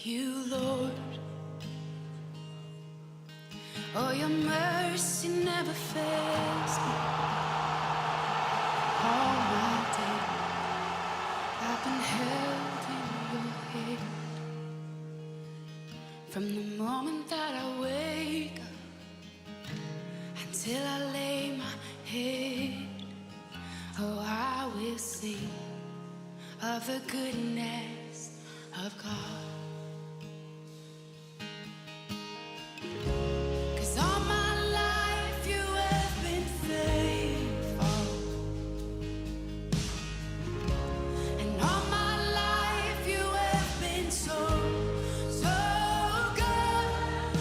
you, Lord. Oh, your mercy never fails me. All my day I've been held in your hand. From the moment that I wake up until I lay my head, oh, I will sing of the goodness of God. 'Cause all my life you have been faithful, and all my life you have been so, so good.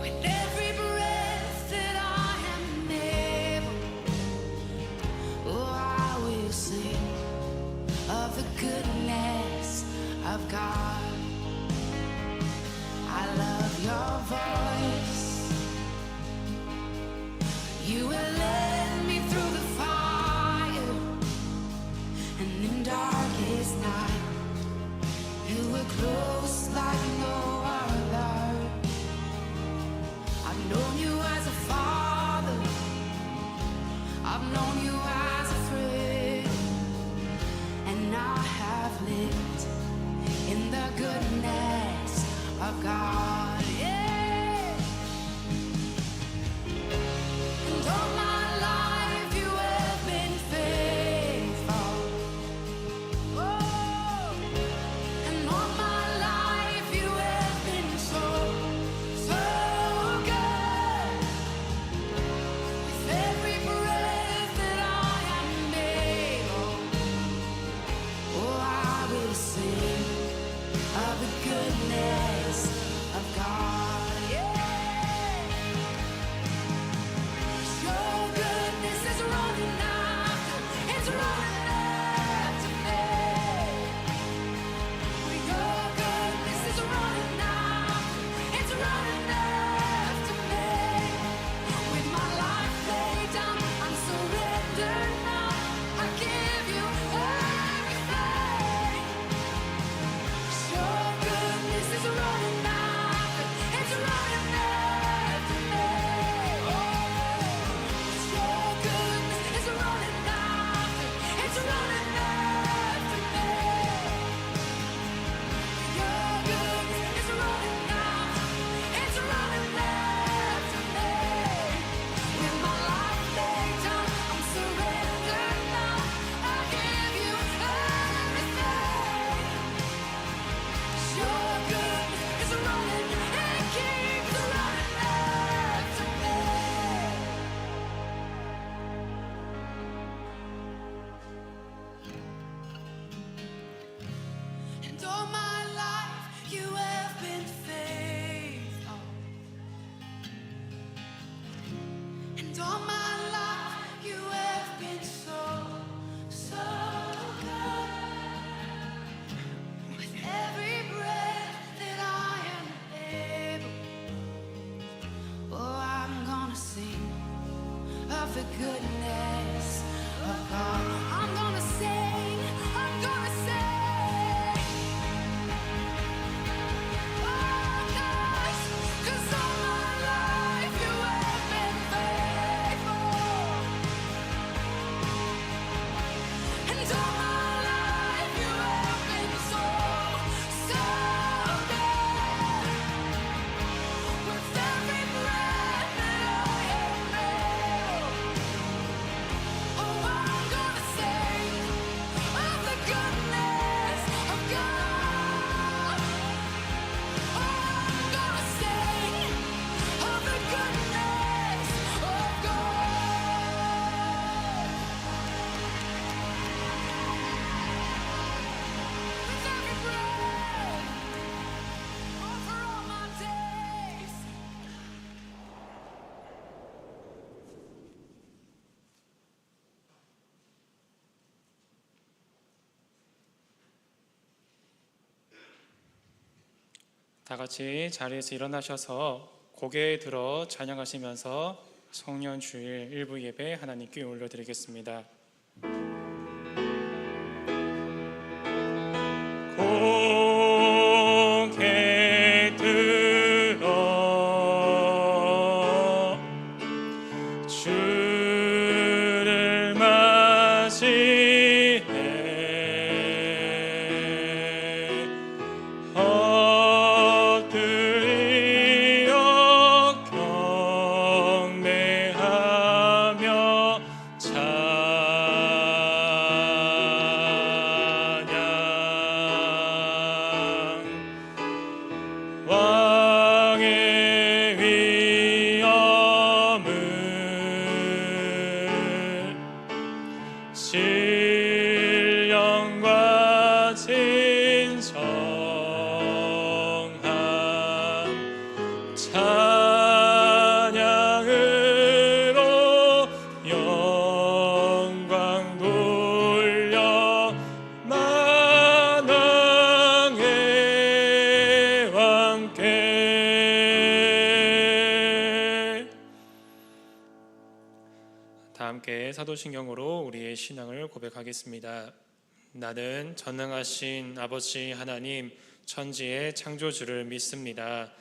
With every breath that I am able, oh, I will sing of the goodness of God. I love your voice. You will lead me through the fire, and in darkest night you were close like no other. I've known you as a father, I've known you as a friend, and I have lived in the goodness of God, yeah. And all my life you have been faithful. Oh, and all my life you have been so, so good. With every breath that I am able, oh, I will sing of the goodness of God, yeah. Your goodness is running after, it's running after me. Your goodness is running after, it's running after me. With my life laid down, I'm surrendered now. I give you everything. Your goodness is running after, it's running after me. Your goodness is running after, it's running after me. Your goodness is running after, it's running after me. With my life laid down, I'm surrendered now. I give you everything. Your goodness is running and keeps running after me. And all my life you have been faithful. And all my life you have been so, so good. With every breath that I am able, oh, I'm gonna sing of the goodness of God. I'm gonna sing, I'm gonna sing. Oh, gosh, 'cause all my life you have been faithful. And all my life you have been so, so good. With every breath that I am able, oh, I'm gonna sing of the goodness of God. Oh, I'm gonna sing of the goodness of God. With every breath, oh, for all my days. 다 같이 자리에서 일어나셔서 고개 들어 찬양하시면서 성년 주일 일부 예배 하나님께 올려드리겠습니다. 고 함께 사도신경으로 우리의 신앙을 고백하겠습니다. 나는 전능하신 아버지 하나님 천지의 창조주를 믿습니다.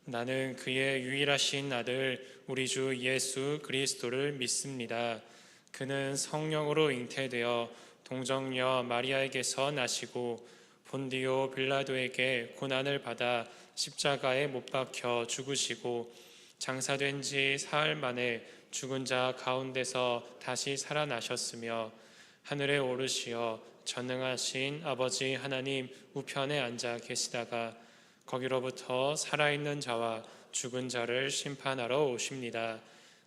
나는 그의 유일하신 아들 우리 주 예수 그리스도를 믿습니다. 그는 성령으로 잉태되어 동정녀 마리아에게서 나시고 본디오 빌라도에게 고난을 받아 십자가에 못 박혀 죽으시고 장사된 지 사흘 만에 죽은 자 가운데서 다시 살아나셨으며 하늘에 오르시어 전능하신 아버지 하나님 우편에 앉아 계시다가 거기로부터 살아있는 자와 죽은 자를 심판하러 오십니다.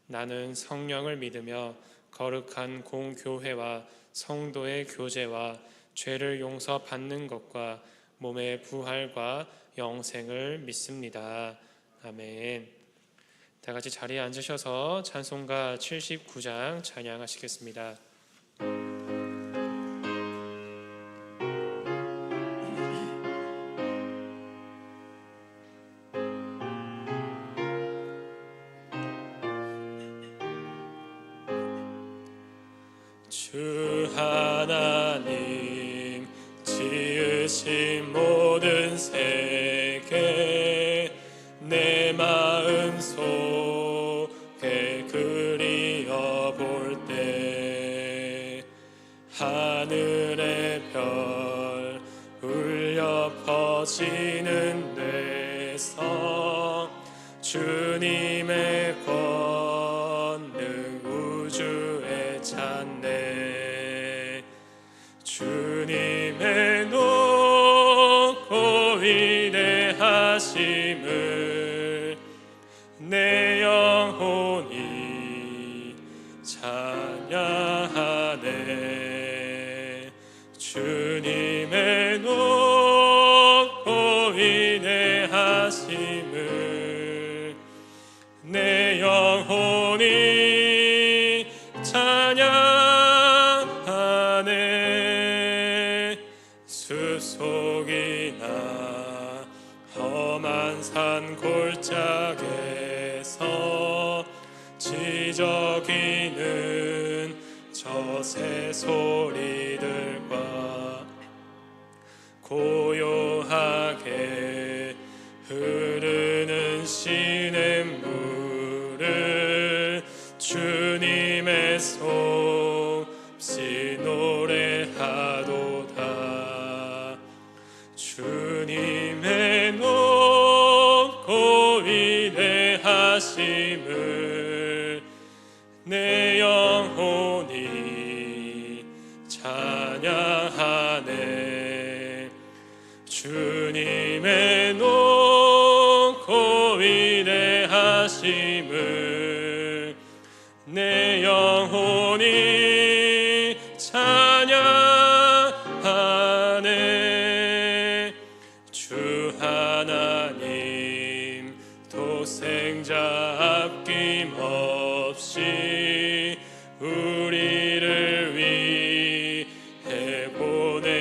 나는 성령을 믿으며 거룩한 공교회와 성도의 교제와 죄를 용서받는 것과 몸의 부활과 영생을 믿습니다. 아멘. 다 같이 자리에 앉으셔서 찬송가 79장 찬양하시겠습니다. 주 하나님 지으신 모든 세계 내 마음 속에 그리어 볼 때 하늘의 별 울려 퍼지는 데서 주님의 권능 우주에 찬네. 주님의 높고 위대하심을 내 영혼이 찬양하네. 주님의 높고 위대하심을 내 영혼이 찬양하네. 숲속이나 험한 산 골짜기에서 지저귀는 저 새소리들과 고요하게 흐르는 시냇물을 주님의 솜씨 노래하도다. 주님의 높고 위대하심을 내 영혼이 찬양하네. 주님의 높고 위대하심을 내 영혼이 찬양하네. 주 하나님 독생자 아낌없이 우리를 위해 보내주셨네.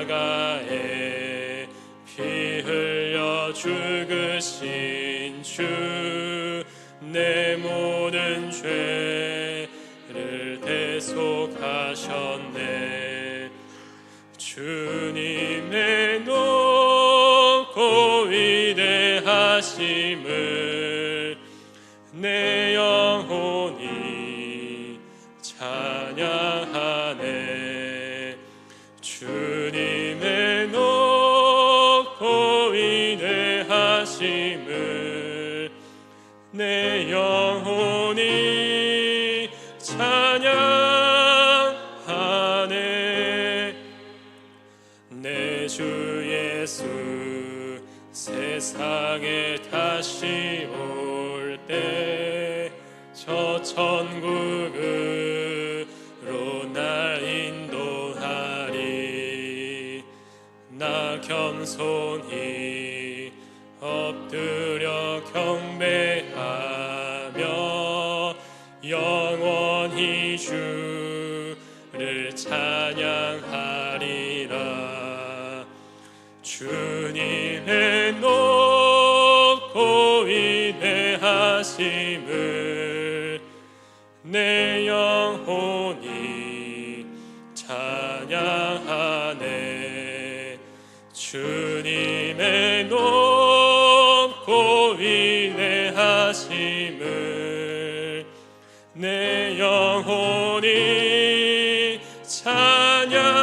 십자가에 피 흘려 죽으신 주 내 모든 죄를 대속하셨네. 주님의 높고 위대하심을 내 영혼이 찬양하네. 주님의 높고 위대하심을 내 영혼이 찬양하네. 내 주 예수 세상에 다시 올 때 저 천국으로 날 인도하리. 나 겸손히 엎드려 경배하며 영원히 주를 찬양하리라. 주님의 높고 위대하신 하심을 내 영혼이 찬양하네. 주님의 높고 위대하심을 내 영혼이 찬양하네.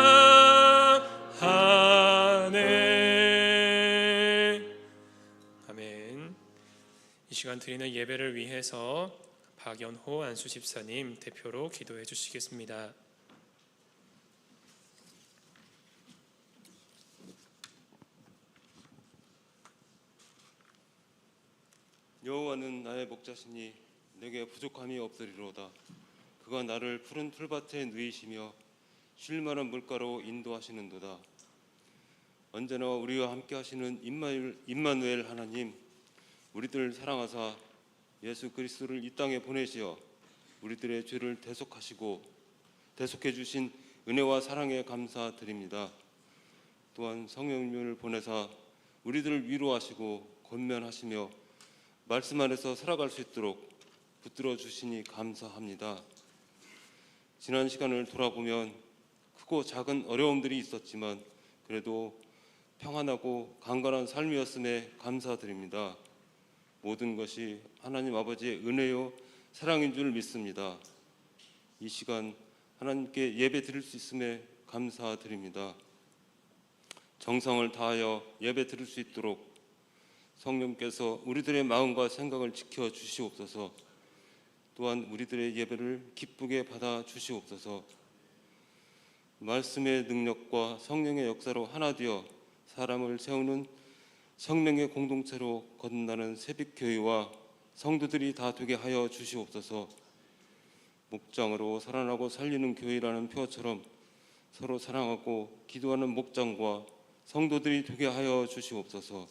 아멘. 이 시간 드리는 예배를 위해서 박연호 안수 집사님 대표로 기도해 주시겠습니다. 여호와는 나의 목자시니 내게 부족함이 없으리로다. 그가 나를 푸른 풀밭에 누이시며 쉴 만한 물가로 인도하시는도다. 언제나 우리와 함께 하시는 임마누엘 하나님, 우리들 사랑하사 예수 그리스도를 이 땅에 보내시어 우리들의 죄를 대속해 주신 은혜와 사랑에 감사드립니다. 또한 성령님을 보내사 우리들을 위로하시고 권면하시며 말씀 안에서 살아갈 수 있도록 붙들어 주시니 감사합니다. 지난 시간을 돌아보면 크고 작은 어려움들이 있었지만 그래도 평안하고 강건한 삶이었음에 감사드립니다. 모든 것이 하나님 아버지의 은혜요 사랑인 줄 믿습니다. 이 시간 하나님께 예배 드릴 수 있음에 감사드립니다. 정성을 다하여 예배 드릴 수 있도록 성령께서 우리들의 마음과 생각을 지켜 주시옵소서. 또한 우리들의 예배를 기쁘게 받아 주시옵소서. 말씀의 능력과 성령의 역사로 하나 되어 사람을 세우는 성령의 공동체로 거듭나는 새벽교회와 성도들이 다 되게 하여 주시옵소서. 목장으로 살아나고 살리는 교회라는 표어처럼 서로 사랑하고 기도하는 목장과 성도들이 되게 하여 주시옵소서.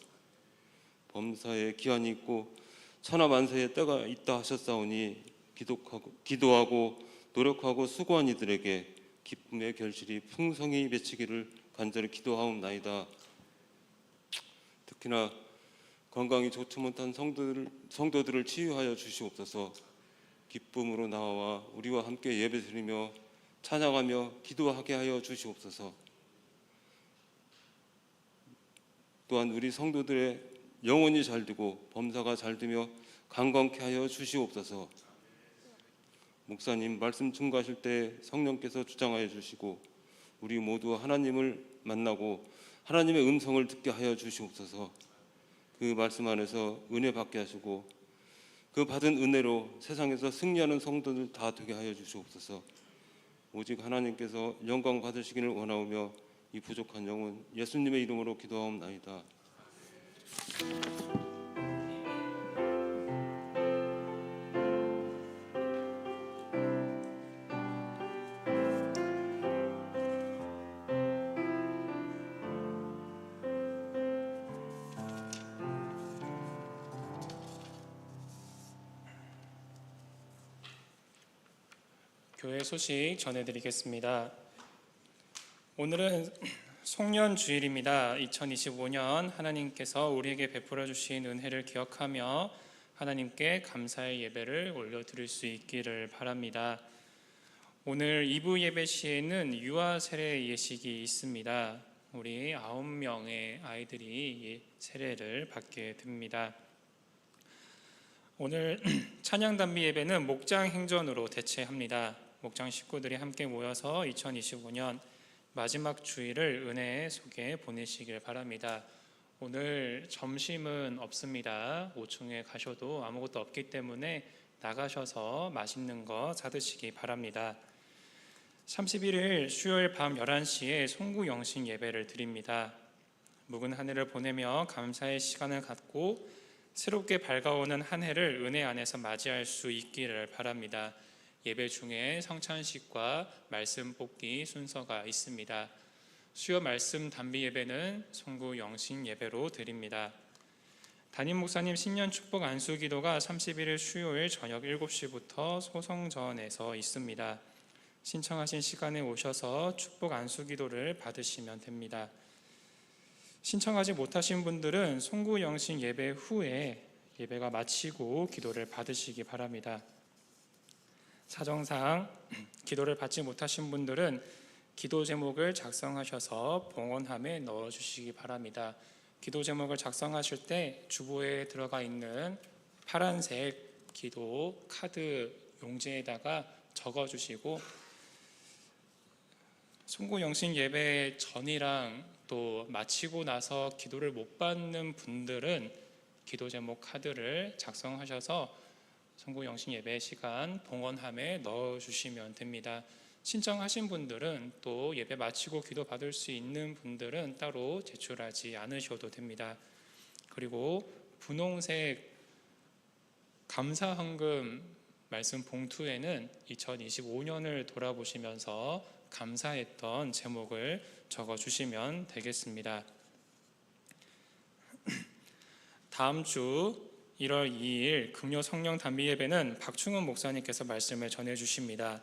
범사에 기한이 있고 천하만세의 때가 있다 하셨사오니 기도하고 노력하고 수고한 이들에게 기쁨의 결실이 풍성히 맺히기를 간절히 기도하옵나이다. 특히나 건강이 좋지 못한 성도들을 치유하여 주시옵소서. 기쁨으로 나와 우리와 함께 예배드리며 찬양하며 기도하게 하여 주시옵소서. 또한 우리 성도들의 영혼이 잘되고 범사가 잘되며 강건케 하여 주시옵소서. 목사님 말씀 증거하실 때 성령께서 주장하여 주시고 우리 모두 하나님을 만나고 하나님의 음성을 듣게 하여 주시옵소서. 그 말씀 안에서 은혜 받게 하시고 그 받은 은혜로 세상에서 승리하는 성도들 다 되게 하여 주시옵소서. 오직 하나님께서 영광 받으시기를 원하오며 이 부족한 영혼 예수님의 이름으로 기도하옵나이다. 교회 소식 전해드리겠습니다. 오늘은 송년주일입니다. 2025년 하나님께서 우리에게 베풀어 주신 은혜를 기억하며 하나님께 감사의 예배를 올려드릴 수 있기를 바랍니다. 오늘 2부 예배 시에는 유아 세례 예식이 있습니다. 우리 9명의 아이들이 세례를 받게 됩니다. 오늘 찬양 단비 예배는 목장 행전으로 대체합니다. 목장 식구들이 함께 모여서 2025년 마지막 주일을 은혜 속에 보내시길 바랍니다. 오늘 점심은 없습니다. 5층에 가셔도 아무것도 없기 때문에 나가셔서 맛있는 거 사드시기 바랍니다. 31일 수요일 밤 11시에 송구 영신 예배를 드립니다. 묵은 한 해를 보내며 감사의 시간을 갖고 새롭게 밝아오는 한 해를 은혜 안에서 맞이할 수 있기를 바랍니다. 예배 중에 성찬식과 말씀 뽑기 순서가 있습니다. 수요 말씀 단비 예배는 송구 영신 예배로 드립니다. 담임 목사님 신년 축복 안수 기도가 31일 수요일 저녁 7시부터 소성전에서 있습니다. 신청하신 시간에 오셔서 축복 안수 기도를 받으시면 됩니다. 신청하지 못하신 분들은 송구 영신 예배 후에 예배가 마치고 기도를 받으시기 바랍니다. 사정상 기도를 받지 못하신 분들은 기도 제목을 작성하셔서 봉헌함에 넣어주시기 바랍니다. 기도 제목을 작성하실 때 주보에 들어가 있는 파란색 기도 카드 용지에다가 적어주시고, 송구영신 예배 전이랑 또 마치고 나서 기도를 못 받는 분들은 기도 제목 카드를 작성하셔서 송구영신 예배 시간 봉헌함에 넣어주시면 됩니다. 신청하신 분들은 또 예배 마치고 기도 받을 수 있는 분들은 따로 제출하지 않으셔도 됩니다. 그리고 분홍색 감사헌금 말씀 봉투에는 2025년을 돌아보시면서 감사했던 제목을 적어주시면 되겠습니다. 다음 주 1월 2일 금요 성령 단비 예배는 박충훈 목사님께서 말씀을 전해주십니다.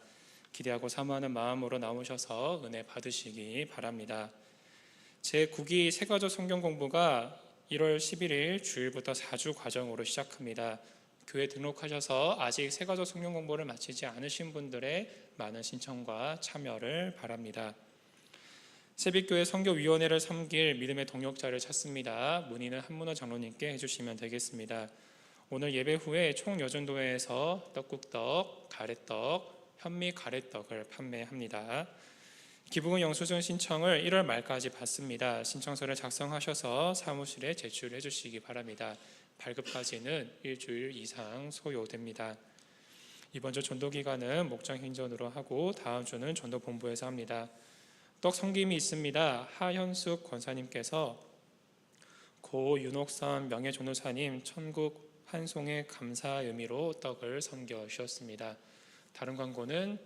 기대하고 사모하는 마음으로 나오셔서 은혜 받으시기 바랍니다. 제9기 새가족 성경 공부가 1월 11일 주일부터 4주 과정으로 시작합니다. 교회 등록하셔서 아직 새가족 성경 공부를 마치지 않으신 분들의 많은 신청과 참여를 바랍니다. 새빛교회 선교위원회를 섬길 믿음의 동역자를 찾습니다. 문의는 한문호 장로님께 해주시면 되겠습니다. 오늘 예배 후에 총여전도회에서 떡국떡, 가래떡, 현미 가래떡을 판매합니다. 기부금 영수증 신청을 1월 말까지 받습니다. 신청서를 작성하셔서 사무실에 제출해 주시기 바랍니다. 발급까지는 일주일 이상 소요됩니다. 이번 주 전도기간은 목장행전으로 하고 다음 주는 전도본부에서 합니다. 떡 섬김이 있습니다. 하현숙 권사님께서 고 윤옥선 명예전도사님 천국 환송의 감사 의미로 떡을 섬겨 주셨습니다. 다른 광고는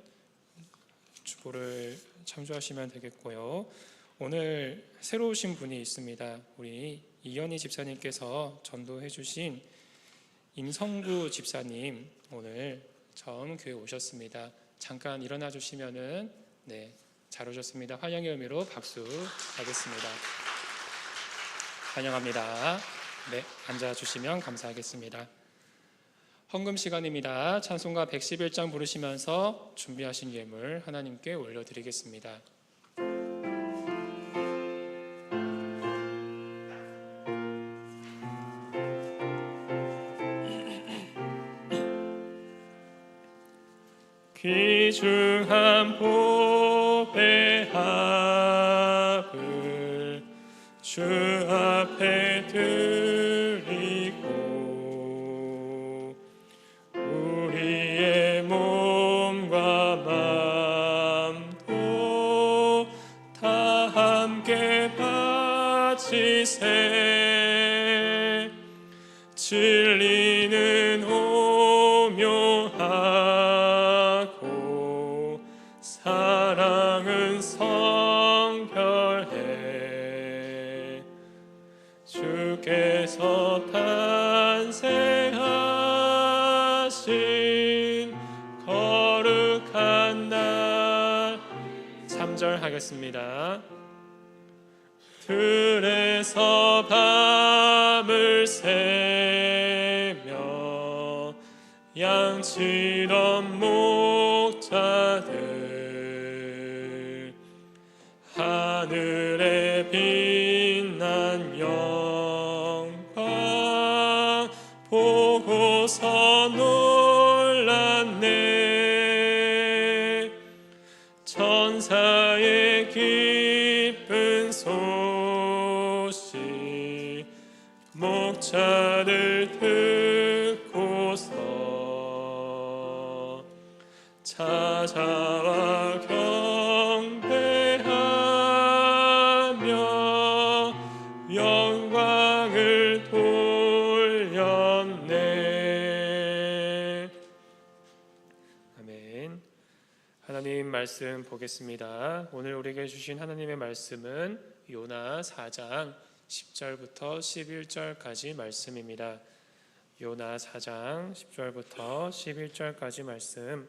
주보를 참조하시면 되겠고요. 오늘 새로 오신 분이 있습니다. 우리 이현희 집사님께서 전도해 주신 임성구 집사님 오늘 처음 교회 오셨습니다. 잠깐 일어나 주시면은 잘 오셨습니다. 환영의 의미로 박수 하겠습니다. 환영합니다. 앉아 주시면 감사하겠습니다. 헌금 시간입니다. 찬송가 111장 부르시면서 준비하신 예물 하나님께 올려드리겠습니다. 귀중한 보배 합을 주 앞에 드리고 우리의 몸과 마음도 다 함께 바치세. 진리는 오묘하고 사랑은 성결해. 주께서 탄생하신 거룩한 날. 3절 하겠습니다. 들에서 밤을 새며 양치던 목자들 하늘에 빛난 영광 보고서 놀랐네. 천사의 기쁜 소식 목자들 듣고서 찾아와 경배하며 영광을 돌렸네. 아멘. 하나님 말씀 보겠습니다. 오늘 우리에게 주신 하나님의 말씀은 요나 4장 10절부터 11절까지 말씀입니다. 요나 4장 10절부터 11절까지 말씀,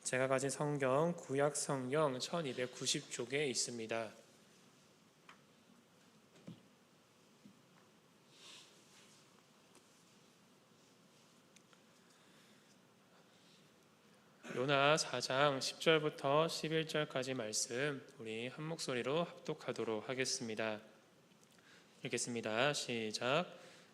제가 가진 성경 구약 성경 1290쪽에 있습니다. 요나 4장 10절부터 11절까지 말씀 우리 한 목소리로 합독하도록 하겠습니다. 읽겠습니다. 시작.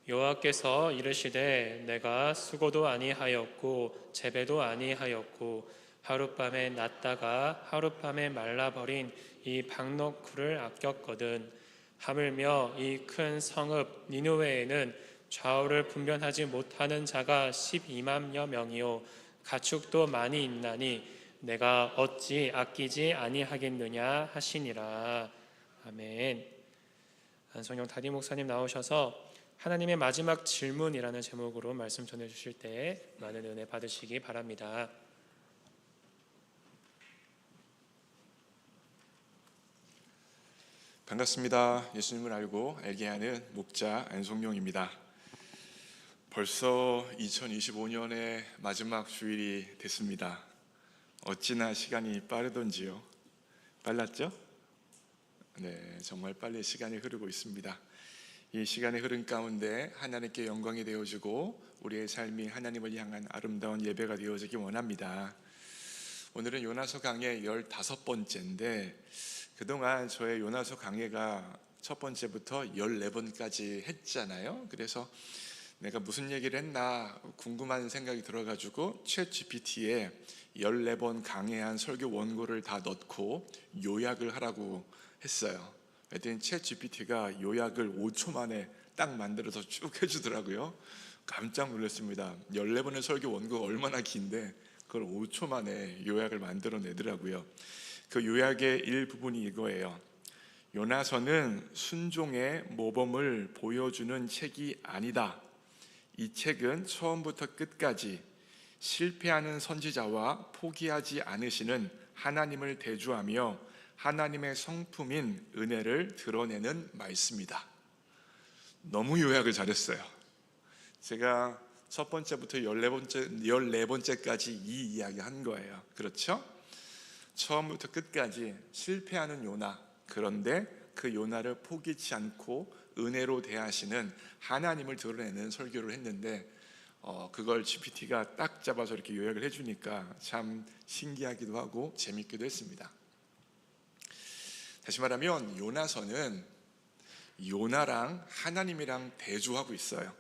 여호와께서 이르시되 내가 수고도 아니하였고 재배도 아니하였고 하룻밤에 났다가 하룻밤에 말라버린 이 박너쿨을 아꼈거든. 하물며 이 큰 성읍 니느웨에는 좌우를 분별하지 못하는 자가 12만여 명이요 가축도 많이 있나니 내가 어찌 아끼지 아니하겠느냐 하시니라. 아멘. 안성용 담임 목사님 나오셔서 하나님의 마지막 질문이라는 제목으로 말씀 전해주실 때 많은 은혜 받으시기 바랍니다. 반갑습니다. 예수님을 알게 하는 목자 안성용입니다. 벌써 2025년의 마지막 주일이 됐습니다. 어찌나 시간이 빠르던지요. 빨랐죠? 네, 정말 빨리 시간이 흐르고 있습니다. 이 시간이 흐른 가운데 하나님께 영광이 되어지고 우리의 삶이 하나님을 향한 아름다운 예배가 되어지기 원합니다. 오늘은 요나서 강의 15번째인데 그동안 저의 요나서 강의가 첫 번째부터 14번까지 했잖아요. 그래서 내가 무슨 얘기를 했나 궁금한 생각이 들어가지고 챗 GPT에 14번 강의한 설교 원고를 다 넣고 요약을 하라고 했어요. 그랬더니 챗 GPT가 요약을 5초 만에 딱 만들어서 쭉 해주더라고요. 깜짝 놀랐습니다. 14번의 설교 원고가 얼마나 긴데 그걸 5초 만에 요약을 만들어내더라고요. 그 요약의 일부분이 이거예요. 요나서는 순종의 모범을 보여주는 책이 아니다. 이 책은 처음부터 끝까지 실패하는 선지자와 포기하지 않으시는 하나님을 대주하며 하나님의 성품인 은혜를 드러내는 말씀이다. 너무 요약을 잘했어요. 제가 첫 번째부터 14번째까지 이 이야기 한 거예요. 그렇죠? 처음부터 끝까지 실패하는 요나, 그런데 그 요나를 포기치 않고 은혜로 대하시는 하나님을 드러내는 설교를 했는데 그걸 GPT가 딱 잡아서 이렇게 요약을 해주니까 참 신기하기도 하고 재밌기도 했습니다. 다시 말하면 요나서는 요나랑 하나님이랑 대조하고 있어요.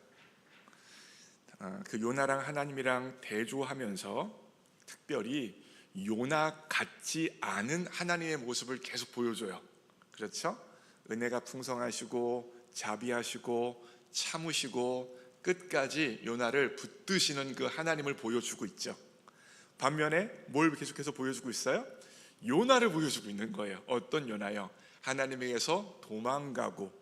그 요나랑 하나님이랑 대조하면서 특별히 요나 같지 않은 하나님의 모습을 계속 보여줘요. 그렇죠? 은혜가 풍성하시고 자비하시고 참으시고 끝까지 요나를 붙드시는 그 하나님을 보여주고 있죠. 반면에 뭘 계속해서 보여주고 있어요? 요나를 보여주고 있는 거예요. 어떤 요나요? 하나님에게서 도망가고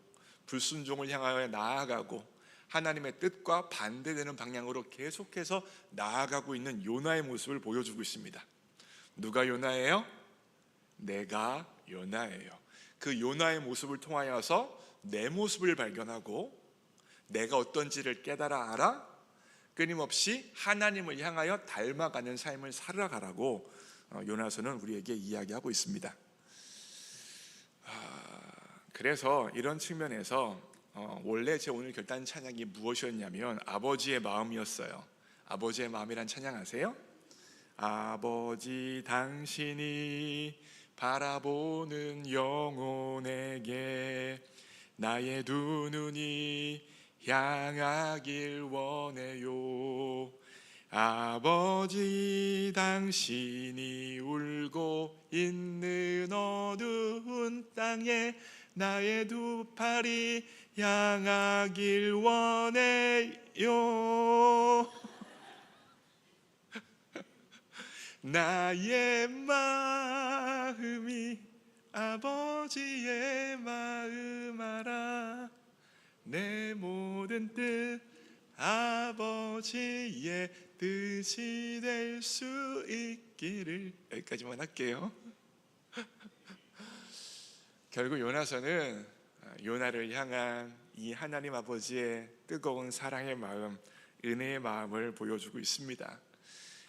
불순종을 향하여 나아가고 하나님의 뜻과 반대되는 방향으로 계속해서 나아가고 있는 요나의 모습을 보여주고 있습니다. 누가 요나예요? 내가 요나예요. 그 요나의 모습을 통하여서 내 모습을 발견하고 내가 어떤지를 깨달아 알아 끊임없이 하나님을 향하여 닮아가는 삶을 살아가라고 요나서는 우리에게 이야기하고 있습니다. 그래서 이런 측면에서 원래 제 오늘 결단 찬양이 무엇이었냐면 아버지의 마음이었어요. 아버지의 마음이란 찬양 아세요? 아버지 당신이 바라보는 영혼에게 나의 두 눈이 향하길 원해요. 아버지 당신이 울고 있는 어두운 땅에 나의 두 팔이 향하길 원해요. 나의 마음이 아버지의 마음 알아 내 모든 뜻 아버지의 뜻이 될 수 있기를. 여기까지만 할게요. 결국 요나서는 요나를 향한 이 하나님 아버지의 뜨거운 사랑의 마음, 은혜의 마음을 보여주고 있습니다.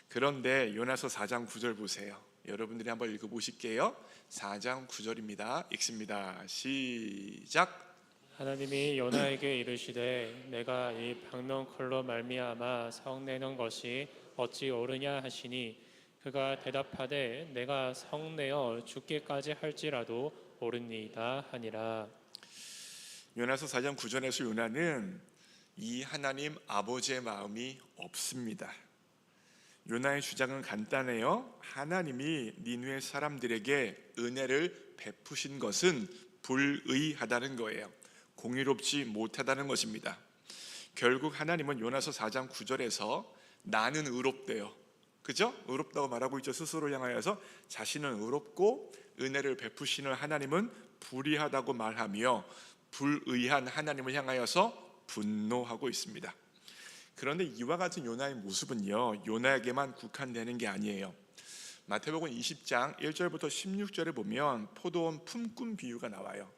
그런데 요나서 4장 9절 보세요. 여러분들이 한번 읽어보실게요. 4장 9절입니다. 읽습니다. 시작. 하나님이 요나에게 이르시되 내가 이 박너쿨로 말미암아 성내는 것이 어찌 옳으냐 하시니 그가 대답하되 내가 성내어 죽기까지 할지라도 옳으니이다 하니라. 요나서 4장 9절에서 요나는 이 하나님 아버지의 마음이 없습니다. 요나의 주장은 간단해요. 하나님이 니느웨 사람들에게 은혜를 베푸신 것은 불의하다는 거예요. 공의롭지 못하다는 것입니다. 결국 하나님은 요나서 4장 9절에서 나는 의롭대요. 그죠? 의롭다고 말하고 있죠. 스스로 향하여서 자신은 의롭고 은혜를 베푸시는 하나님은 불의하다고 말하며 불의한 하나님을 향하여서 분노하고 있습니다. 그런데 이와 같은 요나의 모습은요, 요나에게만 국한되는 게 아니에요. 마태복음 20장 1절부터 16절에 보면 포도원 품꾼 비유가 나와요.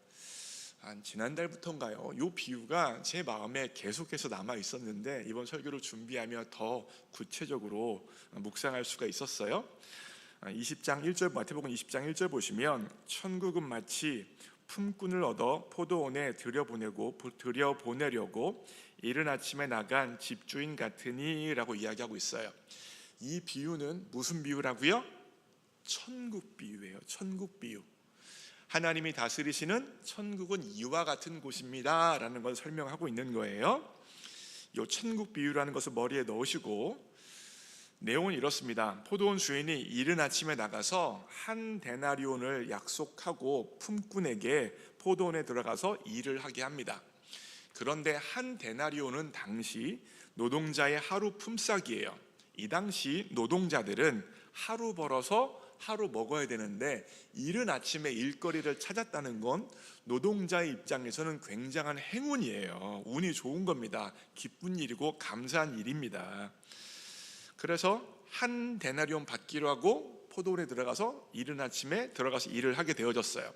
지난달부터인가요? 이 비유가 제 마음에 계속해서 남아 있었는데 이번 설교를 준비하며 더 구체적으로 묵상할 수가 있었어요. 20장 1절, 마태복음 20장 1절 보시면 천국은 마치 품꾼을 얻어 포도원에 들여보내려고 이른 아침에 나간 집주인 같으니 라고 이야기하고 있어요. 이 비유는 무슨 비유라고요? 천국 비유예요. 천국 비유. 하나님이 다스리시는 천국은 이와 같은 곳입니다 라는 걸 설명하고 있는 거예요. 이 천국 비유라는 것을 머리에 넣으시고 내용은 이렇습니다. 포도원 주인이 이른 아침에 나가서 한 데나리온을 약속하고 품꾼에게 포도원에 들어가서 일을 하게 합니다. 그런데 한 데나리온은 당시 노동자의 하루 품삯이에요. 이 당시 노동자들은 하루 벌어서 하루 먹어야 되는데 이른 아침에 일거리를 찾았다는 건 노동자의 입장에서는 굉장한 행운이에요. 운이 좋은 겁니다. 기쁜 일이고 감사한 일입니다. 그래서 한 데나리온 받기로 하고 포도원에 들어가서 이른 아침에 들어가서 일을 하게 되어졌어요.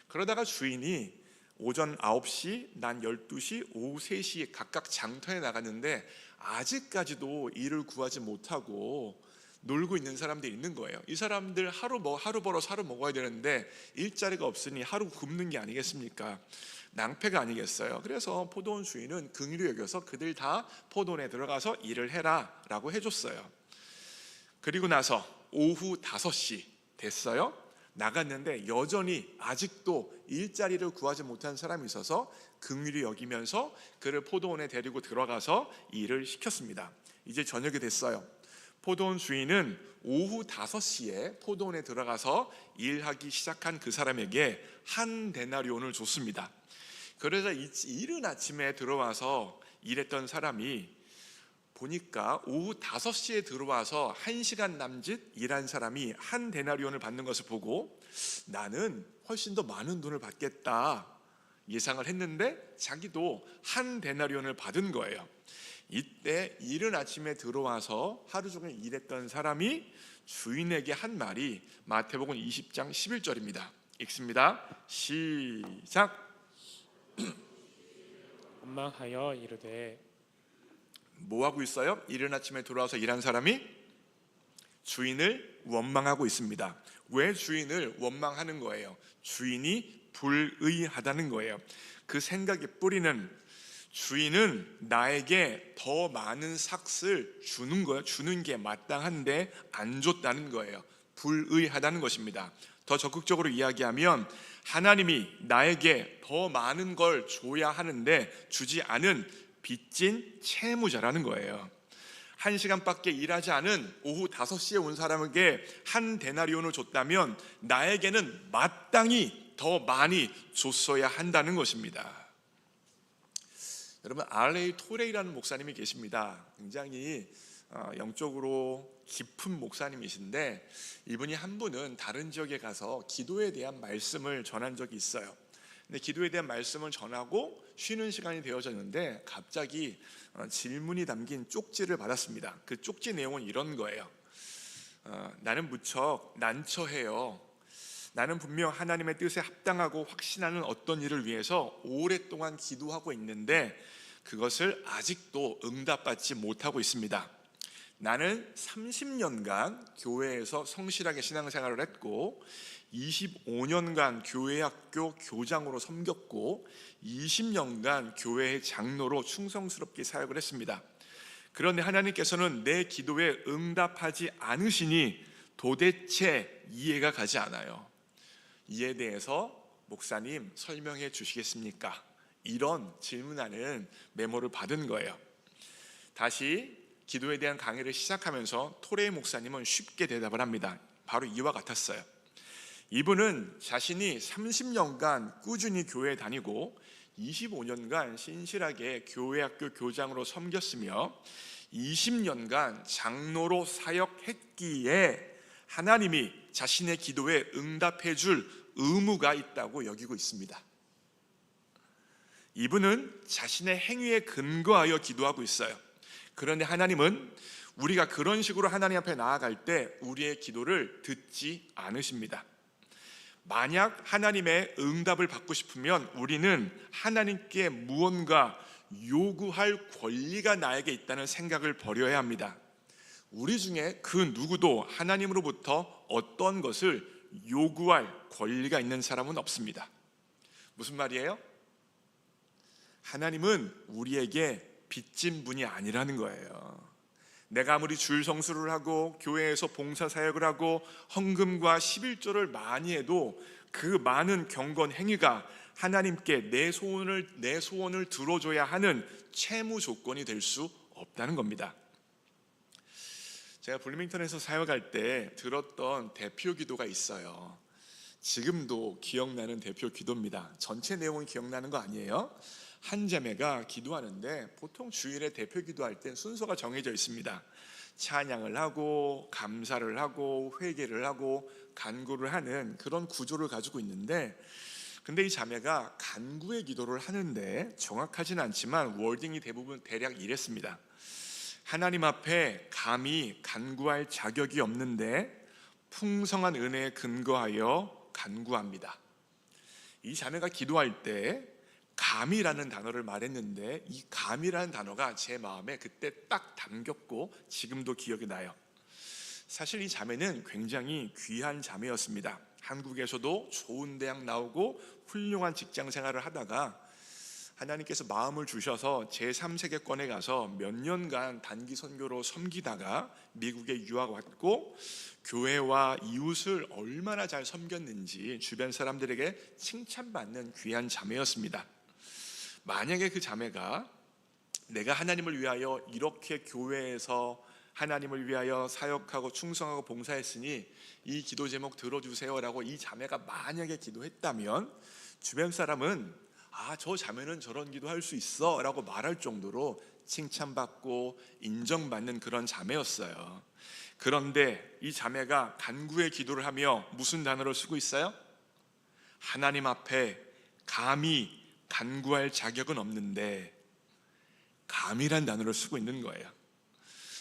그러다가 주인이 오전 9시, 낮 12시, 오후 3시에 각각 장터에 나갔는데 아직까지도 일을 구하지 못하고 놀고 있는 사람들이 있는 거예요. 이 사람들 하루 벌어서 하루 먹어야 되는데 일자리가 없으니 하루 굶는 게 아니겠습니까? 낭패가 아니겠어요. 그래서 포도원 주인은 긍휼히 여겨서 그들 다 포도원에 들어가서 일을 해라 라고 해줬어요. 그리고 나서 오후 5시 됐어요. 나갔는데 여전히 아직도 일자리를 구하지 못한 사람이 있어서 긍휼히 여기면서 그를 포도원에 데리고 들어가서 일을 시켰습니다. 이제 저녁이 됐어요. 포도원 주인은 오후 5시에 포도원에 들어가서 일하기 시작한 그 사람에게 한 데나리온을 줬습니다. 그래서 이른 아침에 들어와서 일했던 사람이 보니까 오후 5시에 들어와서 1시간 남짓 일한 사람이 한 데나리온을 받는 것을 보고 나는 훨씬 더 많은 돈을 받겠다 예상을 했는데 자기도 한 데나리온을 받은 거예요. 이때 이른 아침에 들어와서 하루 종일 일했던 사람이 주인에게 한 말이 마태복음 20장 11절입니다. 읽습니다. 시작. 원망하여 이르되. 뭐 하고 있어요? 이른 아침에 들어와서 일한 사람이 주인을 원망하고 있습니다. 왜 주인을 원망하는 거예요? 주인이 불의하다는 거예요. 그 생각의 뿌리는 주인은 나에게 더 많은 삭을 주는 거예요. 주는 게 마땅한데 안 줬다는 거예요. 불의하다는 것입니다. 더 적극적으로 이야기하면 하나님이 나에게 더 많은 걸 줘야 하는데 주지 않은 빚진 채무자라는 거예요. 1시간밖에 일하지 않은 오후 5시에 온 사람에게 한 데나리온을 줬다면 나에게는 마땅히 더 많이 줬어야 한다는 것입니다. 여러분, R.A. 토레이라는 목사님이 계십니다. 굉장히 영적으로 깊은 목사님이신데 이분이 한 분은 다른 지역에 가서 기도에 대한 말씀을 전한 적이 있어요. 근데 기도에 대한 말씀을 전하고 쉬는 시간이 되어졌는데 갑자기 질문이 담긴 쪽지를 받았습니다. 그 쪽지 내용은 이런 거예요. 나는 무척 난처해요. 나는 분명 하나님의 뜻에 합당하고 확신하는 어떤 일을 위해서 오랫동안 기도하고 있는데 그것을 아직도 응답받지 못하고 있습니다. 나는 30년간 교회에서 성실하게 신앙생활을 했고 25년간 교회 학교 교장으로 섬겼고 20년간 교회의 장로로 충성스럽게 사역을 했습니다. 그런데 하나님께서는 내 기도에 응답하지 않으시니 도대체 이해가 가지 않아요. 이에 대해서 목사님 설명해 주시겠습니까? 이런 질문하는 메모를 받은 거예요. 다시 기도에 대한 강의를 시작하면서 토레이 목사님은 쉽게 대답을 합니다. 바로 이와 같았어요. 이분은 자신이 30년간 꾸준히 교회에 다니고 25년간 신실하게 교회 학교 교장으로 섬겼으며 20년간 장로로 사역했기에 하나님이 자신의 기도에 응답해 줄 의무가 있다고 여기고 있습니다. 이분은 자신의 행위에 근거하여 기도하고 있어요. 그런데 하나님은 우리가 그런 식으로 하나님 앞에 나아갈 때 우리의 기도를 듣지 않으십니다. 만약 하나님의 응답을 받고 싶으면 우리는 하나님께 무언가 요구할 권리가 나에게 있다는 생각을 버려야 합니다. 우리 중에 그 누구도 하나님으로부터 어떤 것을 요구할 권리가 있는 사람은 없습니다. 무슨 말이에요? 하나님은 우리에게 빚진 분이 아니라는 거예요. 내가 아무리 줄 성수를 하고 교회에서 봉사사역을 하고 헌금과 11조를 많이 해도 그 많은 경건 행위가 하나님께 내 소원을 들어줘야 하는 채무 조건이 될 수 없다는 겁니다. 제가 블루밍턴에서 사역할 때 들었던 대표 기도가 있어요. 지금도 기억나는 대표 기도입니다. 전체 내용은 기억나는 거 아니에요. 한 자매가 기도하는데 보통 주일에 대표 기도할 때 순서가 정해져 있습니다. 찬양을 하고 감사를 하고 회개를 하고 간구를 하는 그런 구조를 가지고 있는데, 근데 이 자매가 간구의 기도를 하는데 정확하진 않지만 워딩이 대부분 대략 이랬습니다. 하나님 앞에 감히 간구할 자격이 없는데 풍성한 은혜에 근거하여 간구합니다. 이 자매가 기도할 때 감이라는 단어를 말했는데 이 감이라는 단어가 제 마음에 그때 딱 담겼고 지금도 기억이 나요. 사실 이 자매는 굉장히 귀한 자매였습니다. 한국에서도 좋은 대학 나오고 훌륭한 직장 생활을 하다가 하나님께서 마음을 주셔서 제3세계권에 가서 몇 년간 단기 선교로 섬기다가 미국에 유학 왔고 교회와 이웃을 얼마나 잘 섬겼는지 주변 사람들에게 칭찬받는 귀한 자매였습니다. 만약에 그 자매가 내가 하나님을 위하여 이렇게 교회에서 하나님을 위하여 사역하고 충성하고 봉사했으니 이 기도 제목 들어주세요라고 이 자매가 만약에 기도했다면 주변 사람은 저 자매는 저런 기도할 수 있어 라고 말할 정도로 칭찬받고 인정받는 그런 자매였어요. 그런데 이 자매가 간구의 기도를 하며 무슨 단어를 쓰고 있어요? 하나님 앞에 감히 간구할 자격은 없는데 감이란 단어를 쓰고 있는 거예요.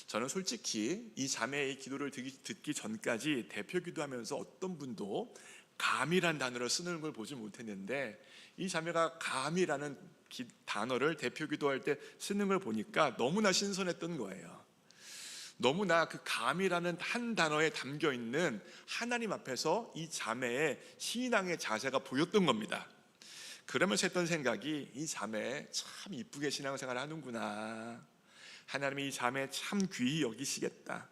저는 솔직히 이 자매의 기도를 듣기 전까지 대표 기도하면서 어떤 분도 감이란 단어를 쓰는 걸 보지 못했는데 이 자매가 감이라는 단어를 대표 기도할 때 쓰는 걸 보니까 너무나 신선했던 거예요. 너무나 그 감이라는 한 단어에 담겨 있는 하나님 앞에서 이 자매의 신앙의 자세가 보였던 겁니다. 그러면서 했던 생각이 이 자매 참 이쁘게 신앙생활을 하는구나. 하나님이 이 자매 참 귀히 여기시겠다.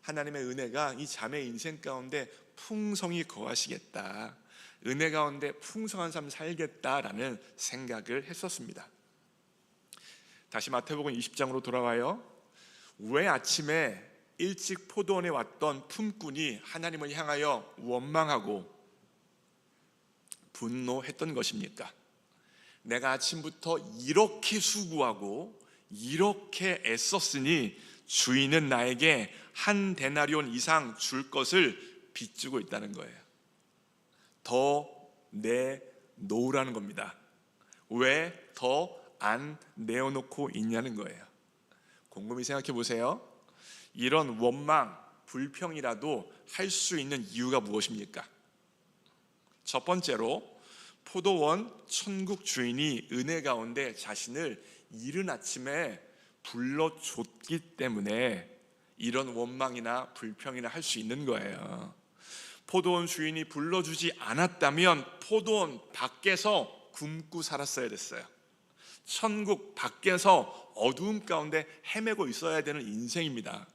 하나님의 은혜가 이 자매의 인생 가운데 풍성히 거하시겠다. 은혜 가운데 풍성한 삶 살겠다라는 생각을 했었습니다. 다시 마태복음 20장으로 돌아와요. 왜 아침에 일찍 포도원에 왔던 품꾼이 하나님을 향하여 원망하고 분노했던 것입니까? 내가 아침부터 이렇게 수고하고 이렇게 애썼으니 주인은 나에게 한 데나리온 이상 줄 것을 빚주고 있다는 거예요. 더 내놓으라는 겁니다. 왜 더 안 내어놓고 있냐는 거예요. 곰곰이 생각해 보세요. 이런 원망, 불평이라도 할 수 있는 이유가 무엇입니까? 첫 번째로 포도원 천국 주인이 은혜 가운데 자신을 이른 아침에 불러줬기 때문에 이런 원망이나 불평이나 할 수 있는 거예요. 포도원 주인이 불러주지 않았다면 포도원 밖에서 굶고 살았어야 됐어요. 천국 밖에서 어두움 가운데 헤매고 있어야 되는 인생입니다.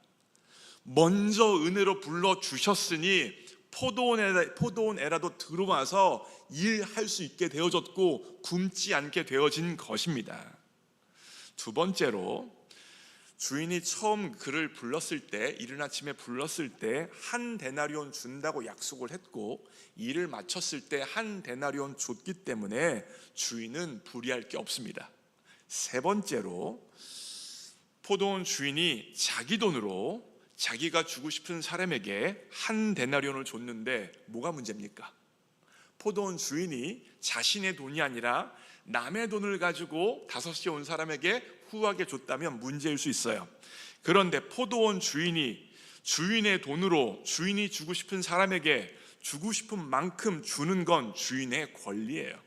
먼저 은혜로 불러 주셨으니 포도원에라도 들어와서 일할 수 있게 되어졌고 굶지 않게 되어진 것입니다. 두 번째로, 주인이 처음 그를 불렀을 때, 이른 아침에 불렀을 때 한 데나리온 준다고 약속을 했고 일을 마쳤을 때 한 데나리온 줬기 때문에 주인은 불의할 게 없습니다. 세 번째로, 포도원 주인이 자기 돈으로 자기가 주고 싶은 사람에게 한 데나리온을 줬는데 뭐가 문제입니까? 포도원 주인이 자신의 돈이 아니라 남의 돈을 가지고 5시에 온 사람에게 후하게 줬다면 문제일 수 있어요. 그런데 포도원 주인이 주인의 돈으로 주인이 주고 싶은 사람에게 주고 싶은 만큼 주는 건 주인의 권리예요.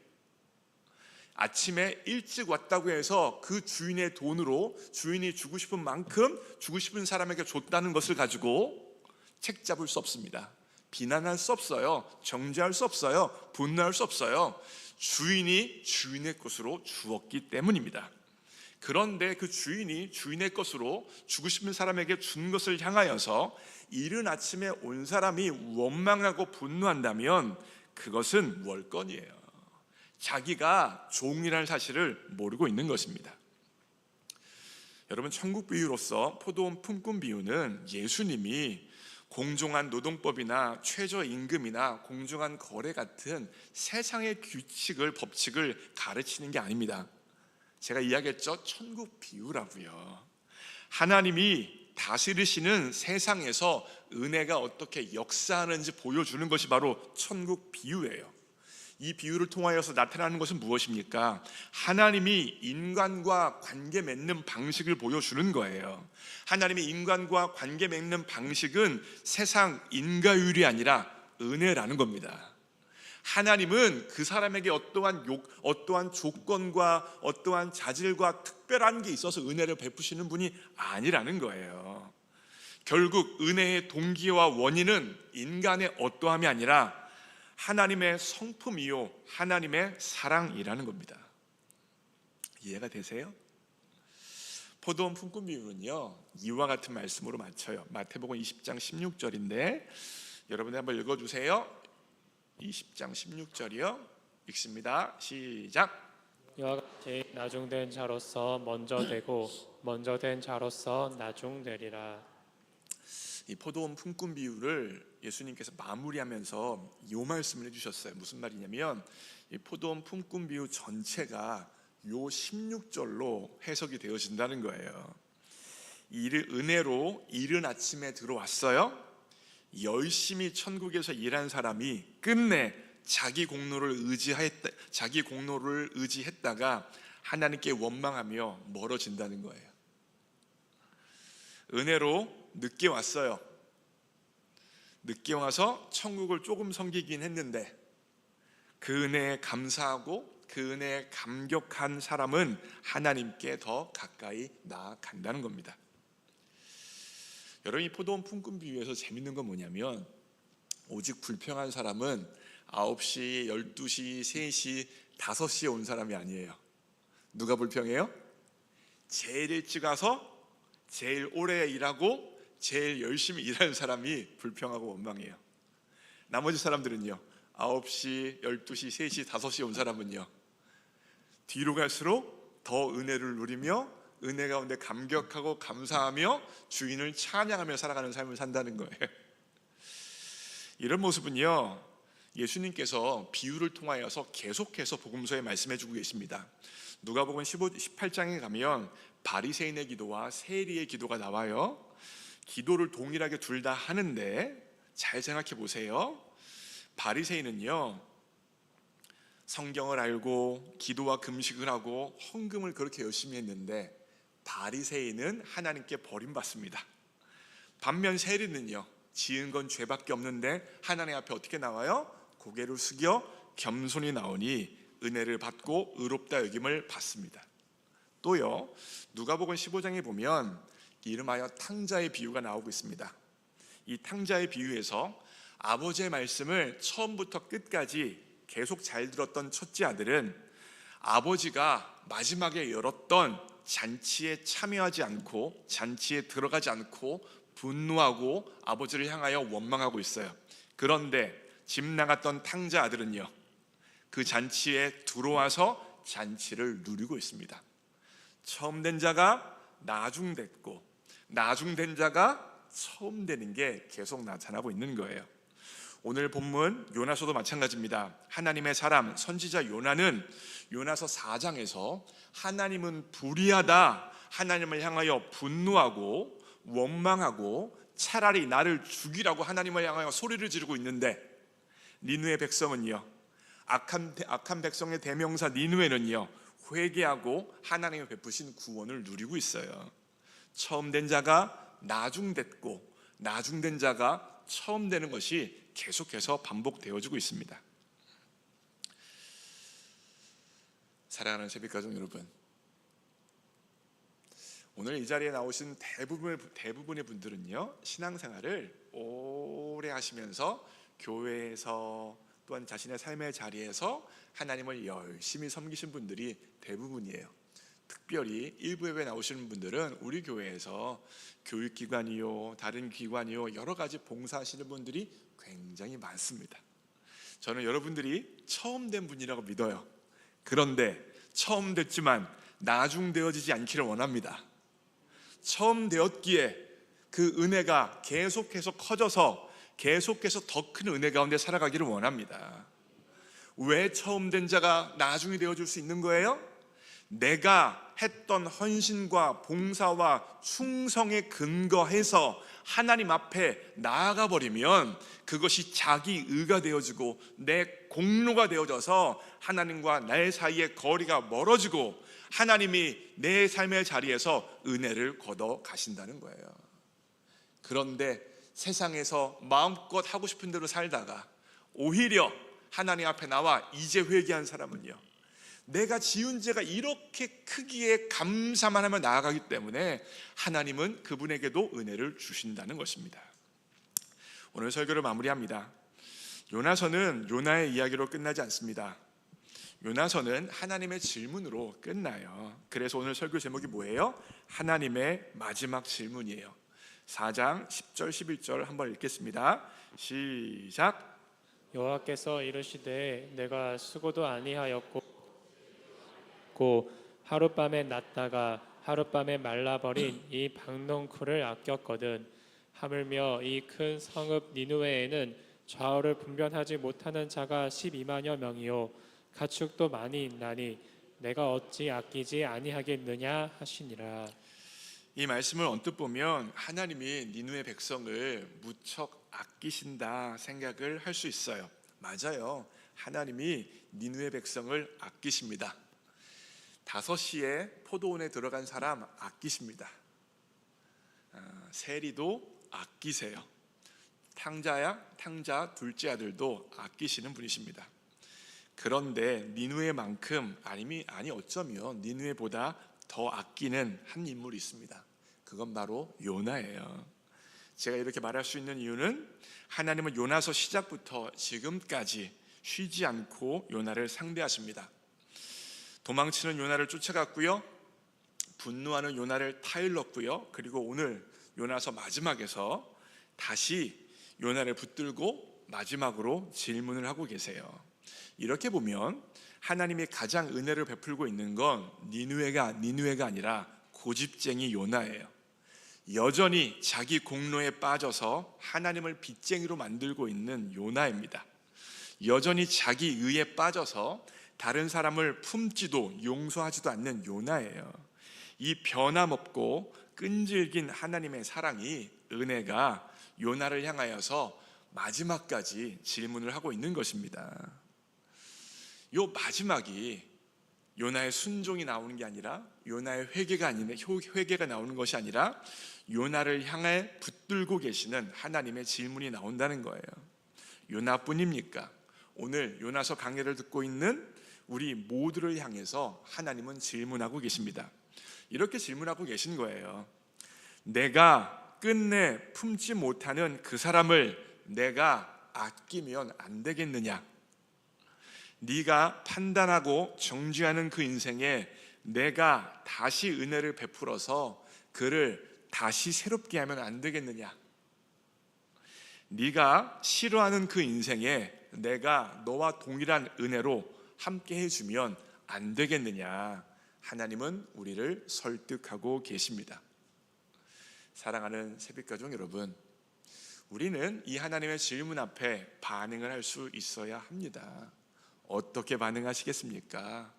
아침에 일찍 왔다고 해서 그 주인의 돈으로 주인이 주고 싶은 만큼 주고 싶은 사람에게 줬다는 것을 가지고 책 잡을 수 없습니다. 비난할 수 없어요. 정죄할 수 없어요. 분노할 수 없어요. 주인이 주인의 것으로 주었기 때문입니다. 그런데 그 주인이 주인의 것으로 주고 싶은 사람에게 준 것을 향하여서 이른 아침에 온 사람이 원망하고 분노한다면 그것은 월권이에요. 자기가 종이라는 사실을 모르고 있는 것입니다. 여러분, 천국 비유로서 포도원 품꾼 비유는 예수님이 공정한 노동법이나 최저임금이나 공정한 거래 같은 세상의 규칙을, 법칙을 가르치는 게 아닙니다. 제가 이야기했죠. 천국 비유라고요. 하나님이 다스리시는 세상에서 은혜가 어떻게 역사하는지 보여주는 것이 바로 천국 비유예요. 이 비유를 통하여서 나타나는 것은 무엇입니까? 하나님이 인간과 관계 맺는 방식을 보여주는 거예요. 하나님이 인간과 관계 맺는 방식은 세상 인과율이 아니라 은혜라는 겁니다. 하나님은 그 사람에게 어떠한 조건과 어떠한 자질과 특별한 게 있어서 은혜를 베푸시는 분이 아니라는 거예요. 결국 은혜의 동기와 원인은 인간의 어떠함이 아니라 하나님의 성품이요, 하나님의 사랑이라는 겁니다. 이해가 되세요? 포도원 품꾼 비유는요, 이와 같은 말씀으로 맞춰요. 마태복음 20장 16절인데 여러분들 한번 읽어주세요. 20장 16절이요. 읽습니다. 시작. 이와 같이 나중된 자로서 먼저 되고 먼저 된 자로서 나중되리라. 이 포도원 품꾼 비유를 예수님께서 마무리하면서 이 말씀을 해주셨어요. 무슨 말이냐면 이 포도원 품꾼 비유 전체가 요 16절로 해석이 되어진다는 거예요. 이를 은혜로 이른 아침에 들어왔어요. 열심히 천국에서 일한 사람이 끝내 자기 공로를 의지했다가 하나님께 원망하며 멀어진다는 거예요. 은혜로 늦게 왔어요. 늦게 와서 천국을 조금 섬기긴 했는데 그 은혜에 감사하고 그 은혜에 감격한 사람은 하나님께 더 가까이 나아간다는 겁니다. 여러분, 이 포도원 품꾼 비유에서 재밌는 건 뭐냐면 오직 불평한 사람은 9시, 12시, 3시, 5시에 온 사람이 아니에요. 누가 불평해요? 제일 일찍 와서 제일 오래 일하고 제일 열심히 일하는 사람이 불평하고 원망해요. 나머지 사람들은요, 9시, 12시, 3시, 5시에 온 사람은요, 뒤로 갈수록 더 은혜를 누리며 은혜 가운데 감격하고 감사하며 주인을 찬양하며 살아가는 삶을 산다는 거예요. 이런 모습은요, 예수님께서 비유를 통하여서 계속해서 복음서에 말씀해주고 계십니다. 누가복음 18장에 가면 바리새인의 기도와 세리의 기도가 나와요. 기도를 동일하게 둘 다 하는데 잘 생각해 보세요. 바리새인은요, 성경을 알고 기도와 금식을 하고 헌금을 그렇게 열심히 했는데 바리새인은 하나님께 버림받습니다. 반면 세리는요, 지은 건 죄밖에 없는데 하나님 앞에 어떻게 나와요? 고개를 숙여 겸손히 나오니 은혜를 받고 의롭다 여김을 받습니다. 또요, 누가복음 15장에 보면 이름하여 탕자의 비유가 나오고 있습니다. 이 탕자의 비유에서 아버지의 말씀을 처음부터 끝까지 계속 잘 들었던 첫째 아들은 아버지가 마지막에 열었던 잔치에 참여하지 않고 잔치에 들어가지 않고 분노하고 아버지를 향하여 원망하고 있어요. 그런데 집 나갔던 탕자 아들은요, 그 잔치에 들어와서 잔치를 누리고 있습니다. 처음 된 자가 나중됐고 나중된 자가 처음 되는 게 계속 나타나고 있는 거예요. 오늘 본문 요나서도 마찬가지입니다. 하나님의 사람 선지자 요나는 요나서 4장에서 하나님은 불의하다, 하나님을 향하여 분노하고 원망하고 차라리 나를 죽이라고 하나님을 향하여 소리를 지르고 있는데, 니느웨 백성은요, 악한 백성의 대명사 니느웨는요, 회개하고 하나님의 베푸신 구원을 누리고 있어요. 처음 된 자가 나중됐고 나중된 자가 처음 되는 것이 계속해서 반복되어지고 있습니다. 사랑하는 새벽가족 여러분, 오늘 이 자리에 나오신 대부분의 분들은요, 신앙생활을 오래 하시면서 교회에서 또한 자신의 삶의 자리에서 하나님을 열심히 섬기신 분들이 대부분이에요. 특별히 일부 예배 나오시는 분들은 우리 교회에서 교육기관이요, 다른 기관이요, 여러 가지 봉사하시는 분들이 굉장히 많습니다. 저는 여러분들이 처음 된 분이라고 믿어요. 그런데 처음 됐지만 나중되어지지 않기를 원합니다. 처음 되었기에 그 은혜가 계속해서 커져서 계속해서 더 큰 은혜 가운데 살아가기를 원합니다. 왜 처음 된 자가 나중이 되어줄 수 있는 거예요? 내가 했던 헌신과 봉사와 충성에 근거해서 하나님 앞에 나아가 버리면 그것이 자기 의가 되어지고 내 공로가 되어져서 하나님과 나의 사이의 거리가 멀어지고 하나님이 내 삶의 자리에서 은혜를 걷어 가신다는 거예요. 그런데 세상에서 마음껏 하고 싶은 대로 살다가 오히려 하나님 앞에 나와 이제 회개한 사람은요, 내가 지은 죄가 이렇게 크기에 감사만 하며 나아가기 때문에 하나님은 그분에게도 은혜를 주신다는 것입니다. 오늘 설교를 마무리합니다. 요나서는 요나의 이야기로 끝나지 않습니다. 요나서는 하나님의 질문으로 끝나요. 그래서 오늘 설교 제목이 뭐예요? 하나님의 마지막 질문이에요. 4장 10절 11절 한번 읽겠습니다. 시작. 여호와께서 이르시되 내가 수고도 아니하였고 하룻밤에 났다가 하룻밤에 말라버린 이 박농쿨을 아꼈거든. 하물며 이 큰 성읍 니느웨에는 좌우를 분별하지 못하는 자가 12만여 명이요 가축도 많이 있나니 내가 어찌 아끼지 아니하겠느냐 하시니라. 이 말씀을 언뜻 보면 하나님이 니느웨 백성을 무척 아끼신다 생각을 할 수 있어요. 맞아요. 하나님이 니느웨 백성을 아끼십니다. 5시에 포도원에 들어간 사람 아끼십니다. 세리도 아끼세요. 탕자 둘째 아들도 아끼시는 분이십니다. 그런데 니느웨만큼 아니 어쩌면 니느웨보다 더 아끼는 한 인물이 있습니다. 그건 바로 요나예요. 제가 이렇게 말할 수 있는 이유는 하나님은 요나서 시작부터 지금까지 쉬지 않고 요나를 상대하십니다. 도망치는 요나를 쫓아갔고요, 분노하는 요나를 타일렀고요, 그리고 오늘 요나서 마지막에서 다시 요나를 붙들고 마지막으로 질문을 하고 계세요. 이렇게 보면 하나님이 가장 은혜를 베풀고 있는 건 니느웨가 아니라 고집쟁이 요나예요. 여전히 자기 공로에 빠져서 하나님을 빚쟁이로 만들고 있는 요나입니다. 여전히 자기 의에 빠져서 다른 사람을 품지도 용서하지도 않는 요나예요. 이 변함없고 끈질긴 하나님의 사랑이, 은혜가 요나를 향하여서 마지막까지 질문을 하고 있는 것입니다. 요 마지막이 요나의 순종이 나오는 게 아니라 요나의 회개가 나오는 것이 아니라 요나를 향해 붙들고 계시는 하나님의 질문이 나온다는 거예요. 요나뿐입니까? 오늘 요나서 강해를 듣고 있는 우리 모두를 향해서 하나님은 질문하고 계십니다. 이렇게 질문하고 계신 거예요. 내가 끝내 품지 못하는 그 사람을 내가 아끼면 안 되겠느냐? 네가 판단하고 정죄하는 그 인생에 내가 다시 은혜를 베풀어서 그를 다시 새롭게 하면 안 되겠느냐? 네가 싫어하는 그 인생에 내가 너와 동일한 은혜로 함께 해주면 안 되겠느냐? 하나님은 우리를 설득하고 계십니다. 사랑하는 새벽가족 여러분, 우리는 이 하나님의 질문 앞에 반응을 할 수 있어야 합니다. 어떻게 반응하시겠습니까?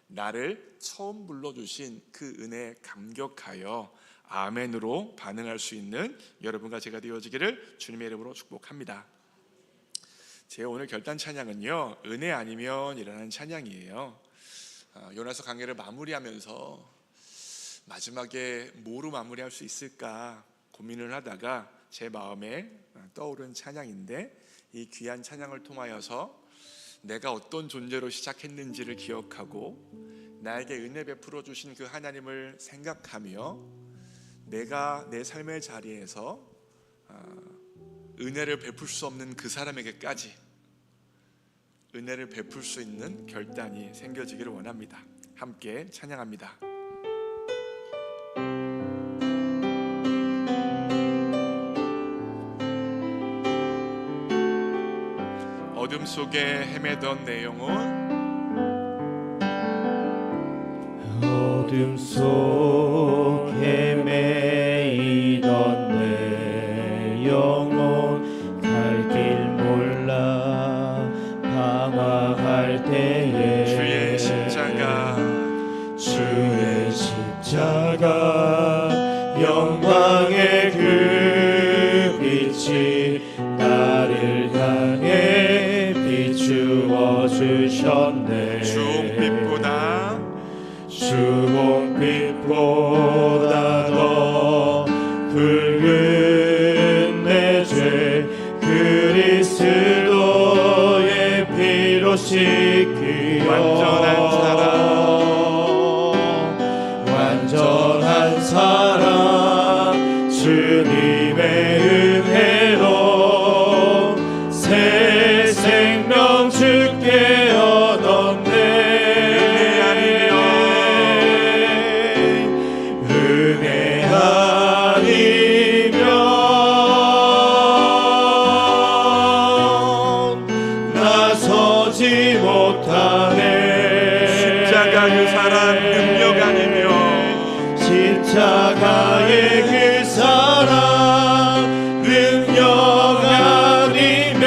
나를 처음 불러주신 그 은혜에 감격하여 아멘으로 반응할 수 있는 여러분과 제가 되어지기를 주님의 이름으로 축복합니다. 제 오늘 결단 찬양은요, 은혜 아니면 이라는 찬양이에요. 요나서 강해를 마무리하면서 마지막에 뭐로 마무리할 수 있을까 고민을 하다가 제 마음에 떠오른 찬양인데, 이 귀한 찬양을 통하여서 내가 어떤 존재로 시작했는지를 기억하고 나에게 은혜 베풀어 주신 그 하나님을 생각하며 내가 내 삶의 자리에서 은혜를 베풀 수 없는 그 사람에게까지 은혜를 베풀 수 있는 결단이 생겨지기를 원합니다. 함께 찬양합니다. 어둠 속에 헤매던 내 영혼, 어둠 속 헤매이던 내 영혼, 갈 길 몰라 방황할 때에 주의 십자가 영광의 그 빛이 나를 향해 비추어 주셨네. 주홍빛보다 더 붉은 내 죄, 그리스도의 피로 씻기어 완전한 사랑 주님의 은혜로 새 생명 주께 얻었네. 은혜 아니면 나서지 못하네. 십자가 그 사랑 능력 아니면, 십자가의 그 사랑 능력 아니면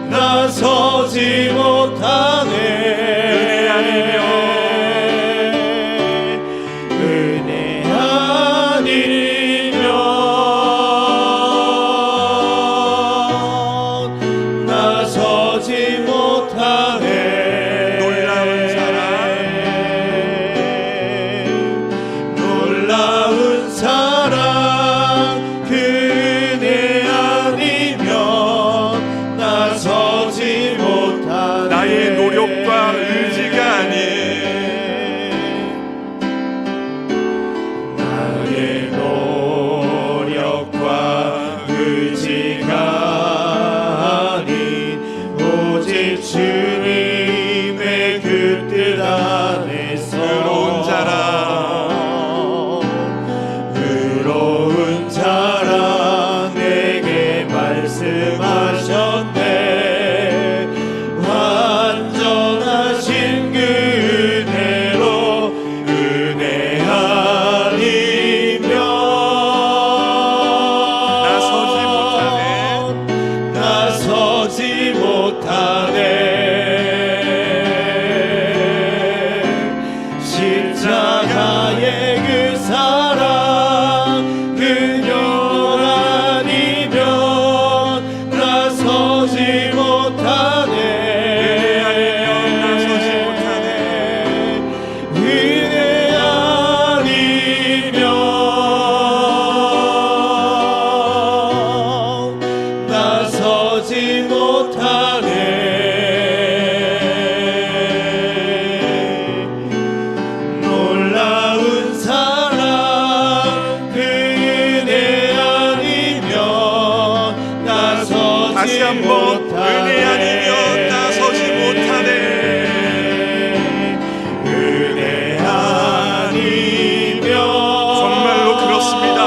나서지 못하네. 은혜 아니면 나서지 못하네. 놀라운 사랑 그 은혜 아니면 나서지 못하네. 나의 노력과 의지가 아닌, 나의 노력과 의지가 아닌 오직 주님의 그 뜻 안에서 의로운 자라 내게 말씀하셨네. 완전하신 그 은혜로 은혜 아니면 나서지 못하네. 십자가의 그 사랑 능력 아니면 나서지 못하네. 은혜 아니면 나서지 못하네. 놀라운 사랑 그 은혜 아니면 나서지 다시 한번 은혜 아니면 나서지 못하네. 은혜 아니면 정말로 그렇습니다.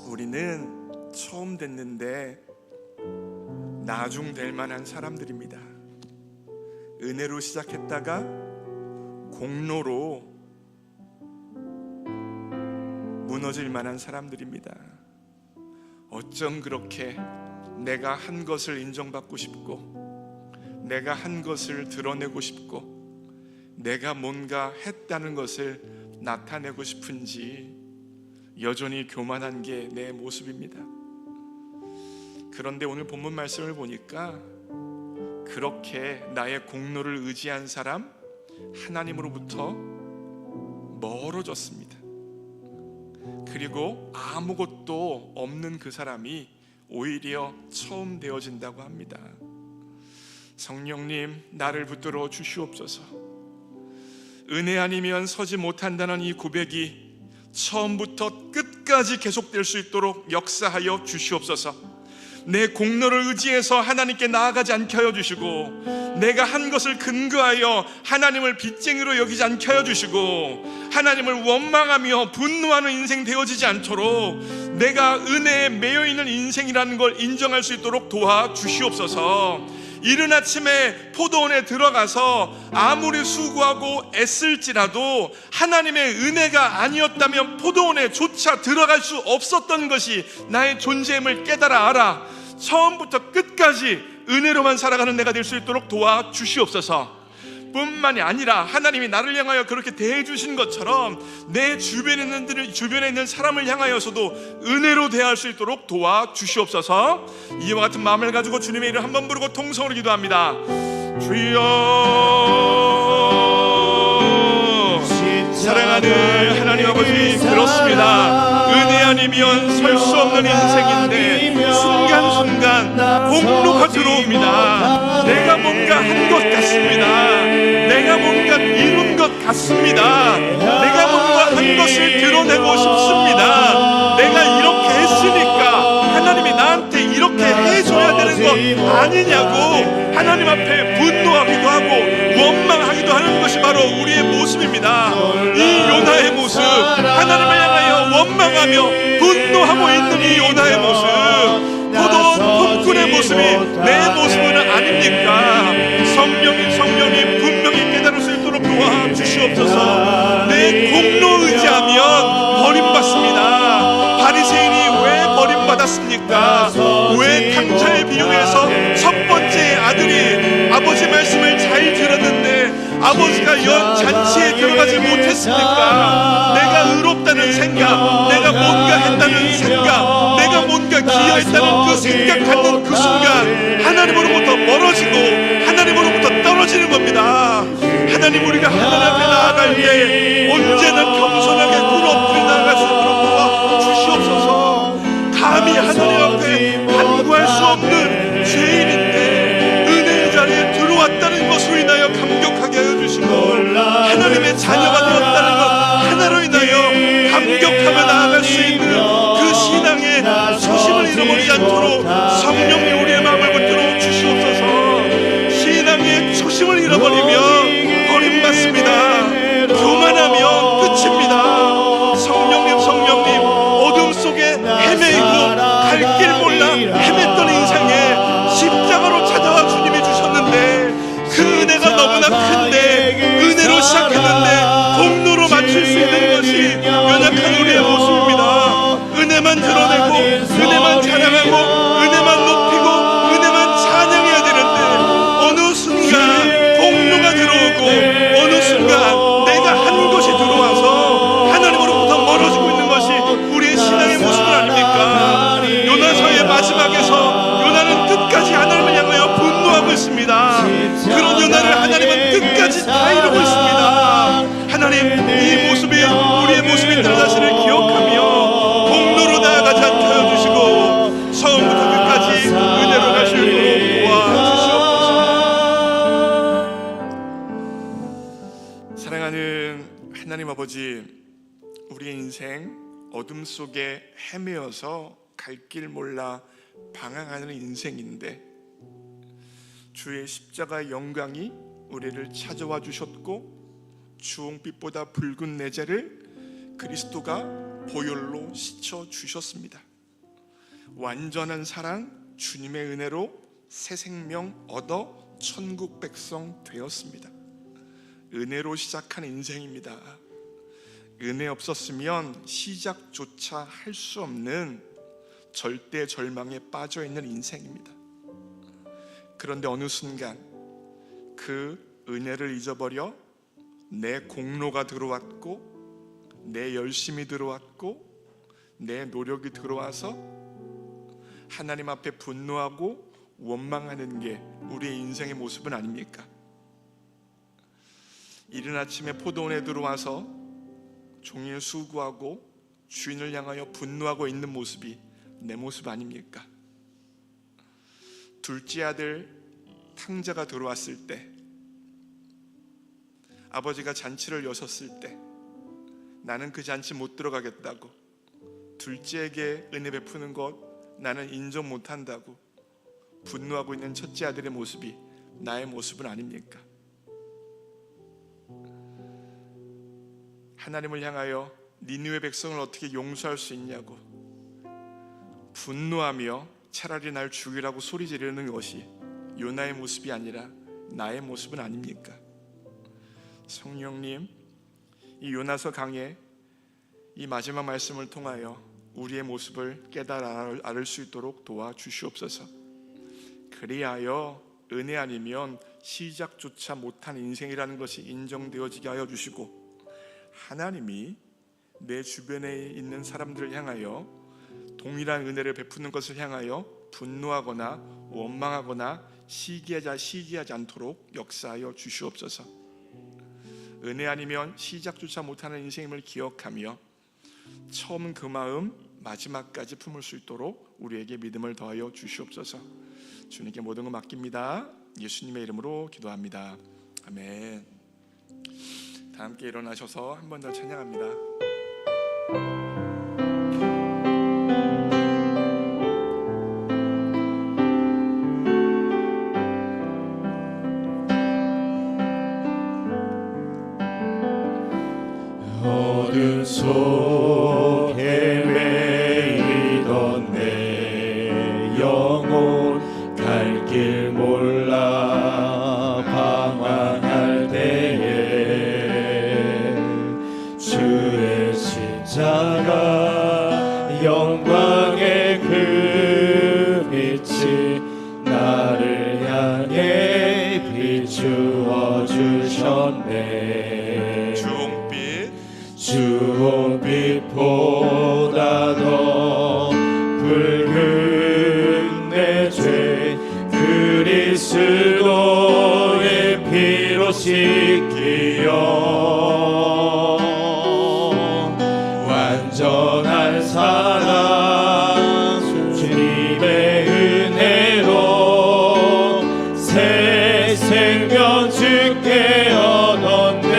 우리는 처음 됐는데 나중 될 만한 사람들입니다. 은혜로 시작했다가 공로로 무너질 만한 사람들입니다. 어쩜 그렇게 내가 한 것을 인정받고 싶고, 내가 한 것을 드러내고 싶고, 내가 뭔가 했다는 것을 나타내고 싶은지 여전히 교만한 게 내 모습입니다. 그런데 오늘 본문 말씀을 보니까 그렇게 나의 공로를 의지한 사람, 하나님으로부터 멀어졌습니다. 그리고 아무것도 없는 그 사람이 오히려 처음 되어진다고 합니다. 성령님, 나를 붙들어 주시옵소서. 은혜 아니면 서지 못한다는 이 고백이 처음부터 끝까지 계속될 수 있도록 역사하여 주시옵소서. 내 공로를 의지해서 하나님께 나아가지 않게 하여 주시고, 내가 한 것을 근거하여 하나님을 빚쟁이로 여기지 않게 하여 주시고, 하나님을 원망하며 분노하는 인생 되어지지 않도록 내가 은혜에 매여있는 인생이라는 걸 인정할 수 있도록 도와주시옵소서. 이른 아침에 포도원에 들어가서 아무리 수고하고 애쓸지라도 하나님의 은혜가 아니었다면 포도원에 조차 들어갈 수 없었던 것이 나의 존재임을 깨달아 알아 처음부터 끝까지 은혜로만 살아가는 내가 될 수 있도록 도와주시옵소서. 뿐만이 아니라 하나님이 나를 향하여 그렇게 대해주신 것처럼 내 주변에 있는 사람을 향하여서도 은혜로 대할 수 있도록 도와주시옵소서. 이와 같은 마음을 가지고 주님의 이름 한번 부르고 통성으로 기도합니다. 주여, 사랑하는 하나님 아버지, 그렇습니다. 은혜 아니면 설 수 없는 인생인데 순간순간 공로가 들어옵니다. 내가 뭔가 한 것 같습니다. 내가 뭔가 이룬 것 같습니다. 내가 뭔가 한 것을 드러내고 싶습니다. 내가 이렇게 했으니까 하나님이 나한테 이렇게 해줘야 되는 것 아니냐고 하나님 앞에 분노하기도 하고 원망하기도 하는 것이 바로 우리의 모습입니다. 이 요나의 모습, 하나님을 향하여 원망하며 분노하고 있는 이 요나의 모습, 포도원 품꾼의 모습이 내 모습은 아닙니까? 성령님 분명히 깨달을 수 있도록 도와주시옵소서. 내 공로 의지하면 버림받습니다. 바리새인이 왜 버림받았습니까? 왜 탕자의 비유에서 첫 번째 아들이 아버지 말씀을 잘 들었는데 아버지가 잔치에 들어가지 못했습니까? 내가 의롭다는 생각, 내가 뭔가 했다는 생각, 내가 뭔가 기여했다는 그 생각 갖는 그 순간 하나님으로부터 멀어지고 하나님으로부터 떨어지는 겁니다. 하나님, 우리가 하나님 앞에 나아갈 때 언제나 겸손하게 꿇어 엎드려 나아갈 수 있도록 도와주시옵소서. 감히 하나님 앞에 간구할 수 없는 죄인인데 은혜의 자리에 들어왔다는 것으로 인하여 감격하게 하여 주시고, 하나님의 자녀가 되었다는 것 하나로 인하여 감격하며 나아갈 수 있는 그 신앙의 초심을 잃어버리지 않도록 성령이 우리의 마음을 붙들어 주시옵소서. 신앙의 초심을 잃어버리면 버림받습니다. 교만하면 끝입니다. 성령님, 어둠 속에 헤매이고 갈 길 몰라 헤맸던 인생에 십자가로 찾아와 주님이 주셨는데 그 은혜가 너무나 큰데 은혜로 시작했는데 공로로 맞출 수 있는 것이 연약한 우리의 모습입니다. 은혜만 드러내고 은혜만 자랑하고 은혜만 높이고 은혜만 찬양해야 되는데 어느 순간 공로가 들어오고 어느 순간 내가 한 것이 들어와서 하나님으로부터 멀어지고 있는 것이 우리의 신앙의 모습은 아닙니까? 요나서의 마지막에서 요나는 끝까지 하나님을 향하여 분노하고 있습니다. 그런 요나를 하나님은 끝까지 다 이루고 있습니다. 하나님, 이 모습이 우리의 모습인 들 자신을 기억하며 공로로 나아가지 않게 하여 주시고 처음부터 끝까지 은혜로 갈 수 있도록 도와주시옵소서. 사랑하는 하나님 아버지, 우리의 인생 어둠 속에 헤매어서 갈 길 몰라 방황하는 인생인데 주의 십자가의 영광이 우리를 찾아와 주셨고 주홍빛보다 붉은 내 죄를 그리스도가 보혈로 씻어 주셨습니다. 완전한 사랑, 주님의 은혜로 새 생명 얻어 천국 백성 되었습니다. 은혜로 시작한 인생입니다. 은혜 없었으면 시작조차 할 수 없는 절대 절망에 빠져 있는 인생입니다. 그런데 어느 순간 그 은혜를 잊어버려 내 공로가 들어왔고 내 열심이 들어왔고 내 노력이 들어와서 하나님 앞에 분노하고 원망하는 게 우리의 인생의 모습은 아닙니까? 이른 아침에 포도원에 들어와서 종일 수고하고 주인을 향하여 분노하고 있는 모습이 내 모습 아닙니까? 둘째 아들 탕자가 들어왔을 때, 아버지가 잔치를 여셨을 때 나는 그 잔치 못 들어가겠다고, 둘째에게 은혜 베푸는 것 나는 인정 못한다고 분노하고 있는 첫째 아들의 모습이 나의 모습은 아닙니까? 하나님을 향하여 니느웨 백성을 어떻게 용서할 수 있냐고 분노하며 차라리 날 죽이라고 소리 지르는 것이 요나의 모습이 아니라 나의 모습은 아닙니까? 성령님, 이 요나서 강의 이 마지막 말씀을 통하여 우리의 모습을 깨달아 알 수 있도록 도와주시옵소서. 그리하여 은혜 아니면 시작조차 못한 인생이라는 것이 인정되어지게 하여 주시고, 하나님이 내 주변에 있는 사람들을 향하여 동일한 은혜를 베푸는 것을 향하여 분노하거나 원망하거나 시기하지 않도록 역사하여 주시옵소서. 은혜 아니면 시작조차 못하는 인생임을 기억하며 처음 그 마음 마지막까지 품을 수 있도록 우리에게 믿음을 더하여 주시옵소서. 주님께 모든 것 맡깁니다. 예수님의 이름으로 기도합니다. 아멘. 다 함께 일어나셔서 한 번 더 찬양합니다. 어둠 속에 매이던 내 영혼 갈 길 몰라 방황할 때에 주의 십자가 영광의 그 빛이 나를 향해 비추어 주셨네. 주홍빛보다 더 붉은 내 죄 그리스도의 피로 씻기어 완전한 사랑 주님의 은혜로 새 생명 주께 얻었네.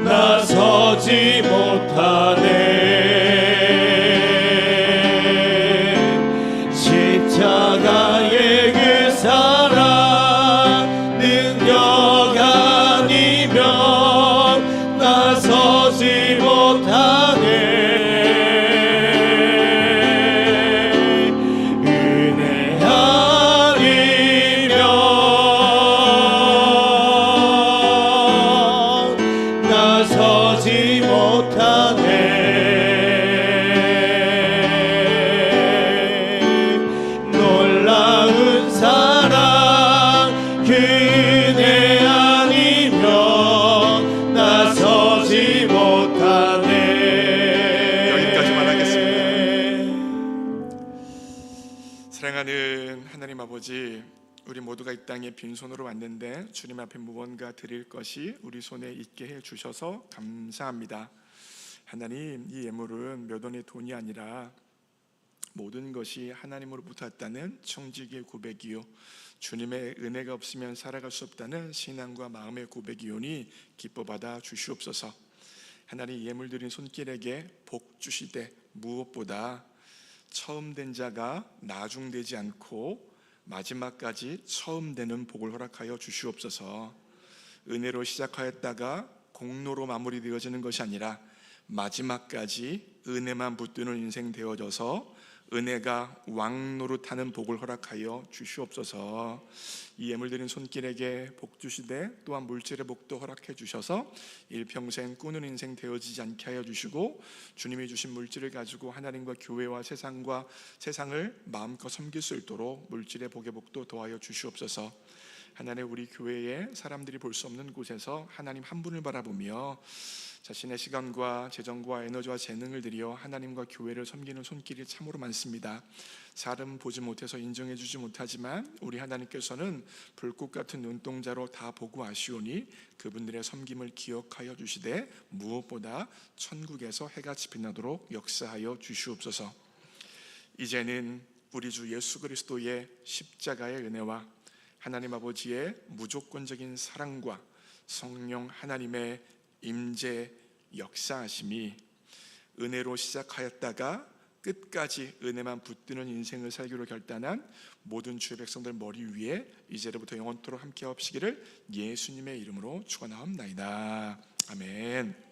나서지 못하네. 십자가의 그 사랑 능력 아니면 나서지 못하네. 은혜 아니면 나서지 못하네. 놀라운 사랑 그 은혜 아니면 나서지 못하네. 여기까지만 하겠습니다. 사랑하는 하나님 아버지, 우리 모두가 이 땅에 빈손으로 왔는데 주님 앞에 무언가 드릴 것이 우리 손에 있게 해주셔서 감사합니다. 하나님, 이 예물은 몇 원의 돈이 아니라 모든 것이 하나님으로부터 왔다는 청지기의 고백이요, 주님의 은혜가 없으면 살아갈 수 없다는 신앙과 마음의 고백이오니 기뻐 받아 주시옵소서. 하나님, 예물 드린 손길에게 복 주시되 무엇보다 처음 된 자가 나중되지 않고 마지막까지 처음 되는 복을 허락하여 주시옵소서. 은혜로 시작하였다가 공로로 마무리되어지는 것이 아니라 마지막까지 은혜만 붙드는 인생 되어져서 은혜가 왕노릇하는 복을 허락하여 주시옵소서. 이 예물 드린 손길에게 복 주시되 또한 물질의 복도 허락해 주셔서 일평생 꾸는 인생 되어지지 않게 하여 주시고, 주님이 주신 물질을 가지고 하나님과 교회와 세상을 마음껏 섬길 수 있도록 물질의 복의 복도 더하여 주시옵소서. 하나님, 우리 교회에 사람들이 볼 수 없는 곳에서 하나님 한 분을 바라보며 자신의 시간과 재정과 에너지와 재능을 들여 하나님과 교회를 섬기는 손길이 참으로 많습니다. 사람 보지 못해서 인정해 주지 못하지만 우리 하나님께서는 불꽃 같은 눈동자로 다 보고 아시오니 그분들의 섬김을 기억하여 주시되 무엇보다 천국에서 해같이 빛나도록 역사하여 주시옵소서. 이제는 우리 주 예수 그리스도의 십자가의 은혜와 하나님 아버지의 무조건적인 사랑과 성령 하나님의 임재 역사하심이 은혜로 시작하였다가 끝까지 은혜만 붙드는 인생을 살기로 결단한 모든 주의 백성들 머리 위에 이제로부터 영원토록 함께 하옵시기를 예수님의 이름으로 축원하옵나이다. 아멘.